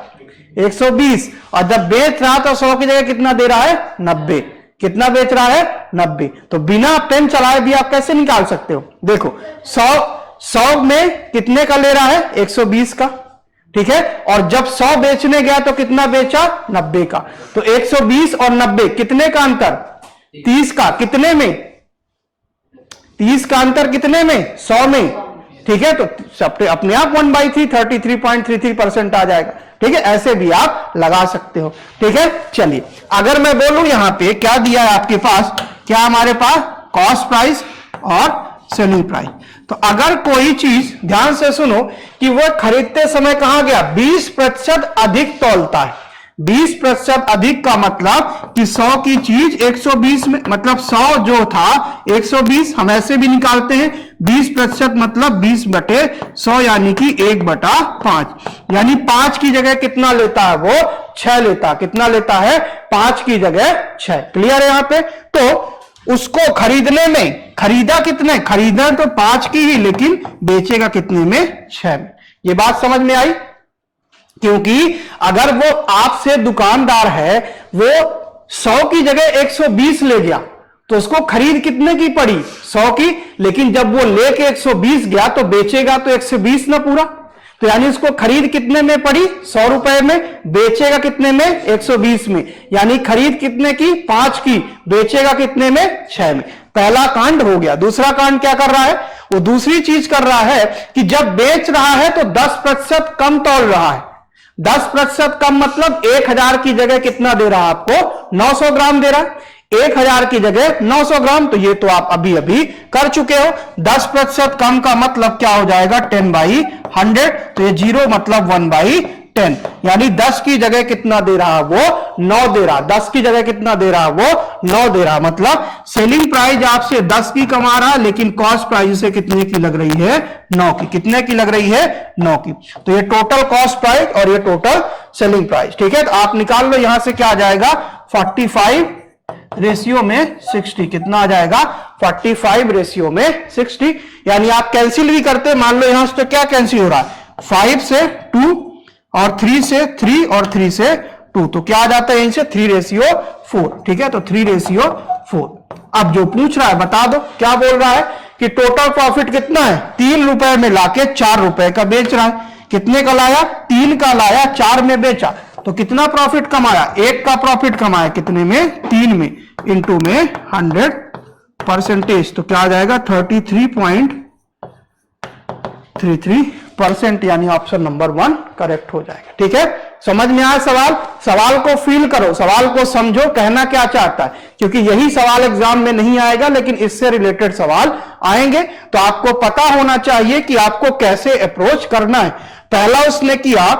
120, और जब बेच रहा तो 100 की जगह कितना दे रहा है 90। कितना बेच रहा है 90। तो बिना पेन चलाए भी आप कैसे निकाल सकते हो? देखो 100 में कितने का ले रहा है 120 का। ठीक है, और जब 100 बेचने गया तो कितना बेचा 90 का। तो 120 और 90 कितने का अंतर 30 का। कितने में 30 का अंतर, कितने में 100 में। ठीक है, तो अपने आप 1/3 33.33% आ जाएगा। ठीक है, ऐसे भी आप लगा सकते हो। ठीक है, चलिए अगर मैं बोलूं यहां पे क्या दिया है आपके पास, क्या हमारे पास कॉस्ट प्राइस और सेलिंग प्राइस। तो अगर कोई चीज, ध्यान से सुनो, कि वह खरीदते समय कहां गया 20% अधिक तौलता है। 20% अधिक का मतलब कि 100 की चीज 120 में, मतलब 100 जो था 120, हम ऐसे भी निकालते हैं 20% मतलब 20/100, यानी कि 1/5, यानी 5 की जगह कितना लेता है वो 6 लेता। कितना लेता है 5 की जगह 6। क्लियर है यहां पे? तो उसको खरीदने में, खरीदा कितने, खरीदा तो 5 की ही, लेकिन बेचेगा कितने में 6 में। ये बात समझ में आई? क्योंकि अगर वो आपसे दुकानदार है, वो 100 की जगह 120 ले गया तो उसको खरीद कितने की पड़ी 100 की, लेकिन जब वो लेके 120 गया तो बेचेगा तो 120 ना पूरा। तो यानी उसको खरीद कितने में पड़ी 100 रुपए में, बेचेगा कितने में 120 में, यानी खरीद कितने की 5 की, बेचेगा कितने में 6 में। पहला कांड हो गया। दूसरा कांड क्या कर रहा है, वो दूसरी चीज कर रहा है कि जब बेच रहा है तो 10% कम तौल रहा है। 10% कम मतलब 1000 की जगह कितना दे रहा है आपको 900 ग्राम दे रहा है। 1000 की जगह 900 ग्राम, तो ये तो आप अभी अभी कर चुके हो। 10% कम का मतलब क्या हो जाएगा 10/100, तो ये 0 मतलब 1/10, यानी 10 की जगह कितना दे रहा वो 9 दे रहा। 10 की जगह कितना दे रहा वो 9 दे रहा। मतलब सेलिंग प्राइस आपसे 10 की कमा रहा, लेकिन कॉस्ट प्राइस से कितने की लग रही है 9 की। कितने की लग रही है 9 की। तो ये टोटल कॉस्ट प्राइस और ये टोटल सेलिंग प्राइस। ठीक है, तो आप निकाल लो यहां से क्या आ जाएगा 45 रेशियो में 60। कितना आ जाएगा 45 रेशियो में 60। यानी आप कैंसिल भी करते, मान लो यहां से तो क्या कैंसिल हो रहा है 5 से 2 और 3 से 3 और 3 से 2, तो क्या आ जाता है यहीं से 3:4। ठीक है, तो 3:4। अब जो पूछ रहा है बता दो, क्या बोल रहा है कि टोटल प्रॉफिट कितना है 3 रुपए में लाके 4 रुपए का बेच रहा है। कितने का लाया 3 का लाया, 4 में बेचा, तो कितना प्रॉफिट कमाया 1 का प्रॉफिट कमाया। कितने में 3 में, इंटू में 100%, तो क्या आ जाएगा 33.33%। परसेंट, यानी ऑप्शन नंबर 1 करेक्ट हो जाएगा। ठीक है, समझ में आया सवाल? सवाल को फील करो, सवाल को समझो, कहना क्या चाहता है, क्योंकि यही सवाल एग्जाम में नहीं आएगा लेकिन इससे रिलेटेड सवाल आएंगे। तो आपको पता होना चाहिए कि आपको कैसे अप्रोच करना है। पहला उसने किया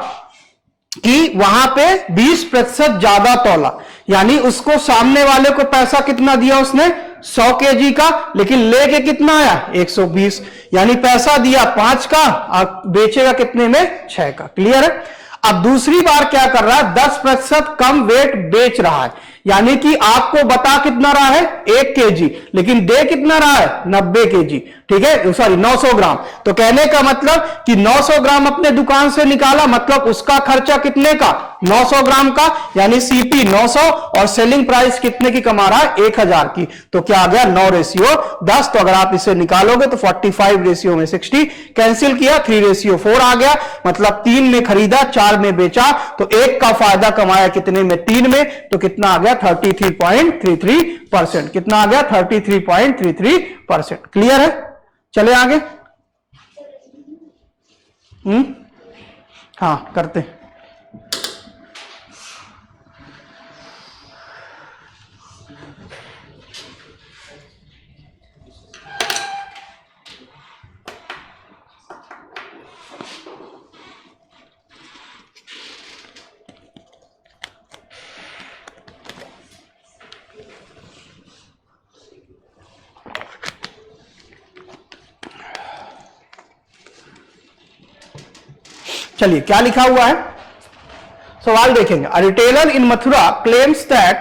कि वहां पे 20% ज्यादा तौला, यानी उसको सामने वाले को पैसा कितना दिया उसने 100 केजी का, लेकिन लेके कितना आया 120, यानी पैसा दिया 5 का और बेचेगा कितने में 6 का। क्लियर है? अब दूसरी बार क्या कर रहा है, 10% कम वेट बेच रहा है, यानी कि आपको बता कितना रहा है 1 केजी, लेकिन दे कितना रहा है 90 केजी। ठीक है, सॉरी 900 ग्राम। तो कहने का मतलब कि 900 ग्राम अपने दुकान से निकाला, मतलब उसका खर्चा कितने का 900 ग्राम का, यानी सीपी 900 और सेलिंग प्राइस कितने की कमा रहा है 1000 की। तो क्या आ गया 9:10। तो अगर आप इसे निकालोगे तो 45:60 कैंसिल किया, 3:4 आ गया, मतलब 3 में खरीदा 4 में बेचा, तो 1 का फायदा कमाया कितने में 3 में, तो कितना आ गया 33.33%। कितना आ गया 33.33%। क्लियर है? चले आगे। हाँ करते। चलिए क्या लिखा हुआ है, सवाल देखेंगे। A retailer in Mathura claims that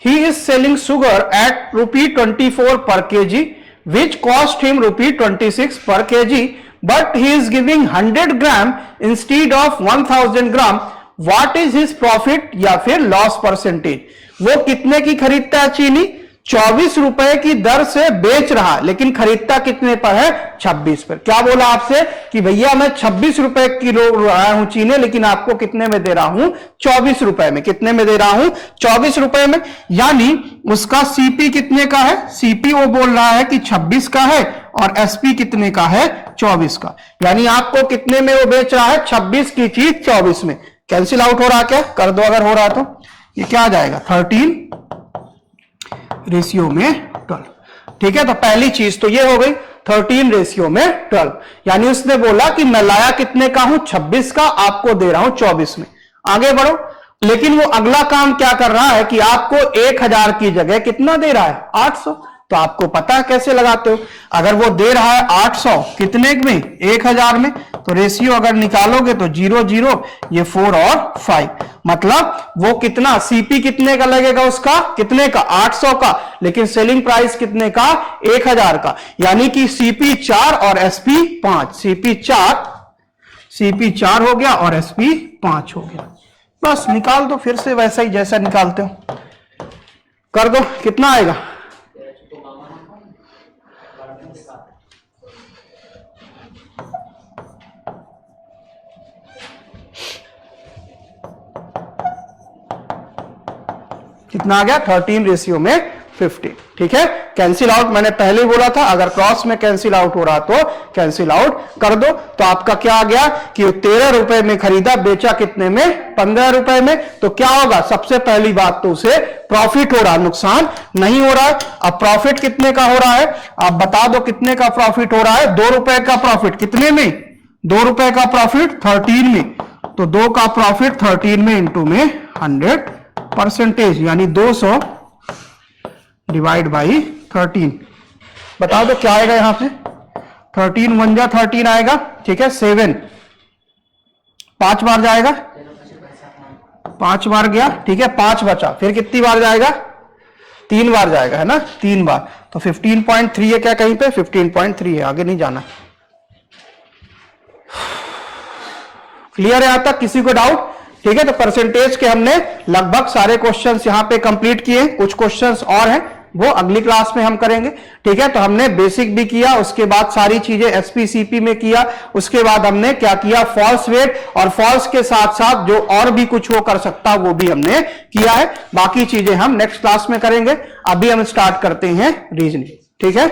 he is selling sugar at ₹24 per KG which cost him ₹26 per KG, but he is giving 100 gram instead of 1000 gram. What is his profit या फिर लॉस परसेंटेज? वो कितने की खरीदता है चीनी, 24 रुपए की दर से बेच रहा है, लेकिन खरीदता कितने पर है 26 पर। क्या बोला आपसे कि भैया मैं 26 रुपए किलो रहा हूं चीनी, लेकिन आपको कितने में दे रहा हूं 24 रुपए में। कितने में दे रहा हूं 24 रुपए में, यानी उसका सीपी कितने का है, सीपी वो बोल रहा है कि 26 का है और एसपी कितने का है 24 का, यानी आपको कितने में वो बेच रहा है 26 की चीज 24 में। कैंसिल आउट हो रहा, क्या कर दो अगर हो रहा तो, ये क्या आ जाएगा 13:12। ठीक है, तो पहली चीज तो ये हो गई 13:12, यानी उसने बोला कि मैं लाया कितने का हूं 26 का, आपको दे रहा हूं 24 में। आगे बढ़ो, लेकिन वो अगला काम क्या कर रहा है कि आपको 1000 की जगह कितना दे रहा है 800। तो आपको पता है कैसे लगाते हो, अगर वो दे रहा है 800 कितने में 1000 में, तो रेशियो अगर निकालोगे तो 0 0, ये 4 और 5, मतलब वो कितना सीपी कितने का लगेगा उसका, कितने का 800 का, लेकिन सेलिंग प्राइस कितने का 1000 का, यानी कि सीपी 4 और एसपी 5। सीपी 4 हो गया और एसपी 5 हो गया। बस निकाल दो फिर से वैसा ही जैसा निकालते हो, कर दो। कितना आएगा, कितना आ गया 13:15। ठीक है, कैंसिल आउट मैंने पहले ही बोला था, अगर क्रॉस में कैंसिल आउट हो रहा तो कैंसिल आउट कर दो। तो आपका क्या आ गया कि 13 रुपए में खरीदा, बेचा कितने में 15 रुपए में। तो क्या होगा, सबसे पहली बात तो उसे प्रॉफिट हो रहा, नुकसान नहीं हो रहा है। अब प्रॉफिट कितने का हो रहा है, आप बता दो कितने का प्रॉफिट हो रहा है, 2 रुपए का प्रॉफिट, कितने में 2 रुपए का प्रॉफिट 13 में, तो 2 का प्रॉफिट 13 में इंटू में 100%, यानी 200 डिवाइड बाई 13। बता दो क्या आएगा यहां पे, 13 1 जा 13 आएगा। ठीक है, 7 5 बार जाएगा, 5 बार गया। ठीक है, 5 बचा, फिर कितनी बार जाएगा 3 बार जाएगा, है ना 3 बार। तो 15.3 है क्या, कहीं पे 15.3 है, आगे नहीं जाना। क्लियर है यहां तक, किसी को डाउट? ठीक है, तो परसेंटेज के हमने लगभग सारे क्वेश्चंस यहां पे कंप्लीट किए, कुछ क्वेश्चंस और हैं वो अगली क्लास में हम करेंगे। ठीक है, तो हमने बेसिक भी किया, उसके बाद सारी चीजें एसपीसीपी में किया, उसके बाद हमने क्या किया फॉल्स वेट, और फॉल्स के साथ साथ जो और भी कुछ वो कर सकता वो भी हमने किया है। बाकी चीजें हम नेक्स्ट क्लास में करेंगे। अभी हम स्टार्ट करते हैं रीजनिंग। ठीक है।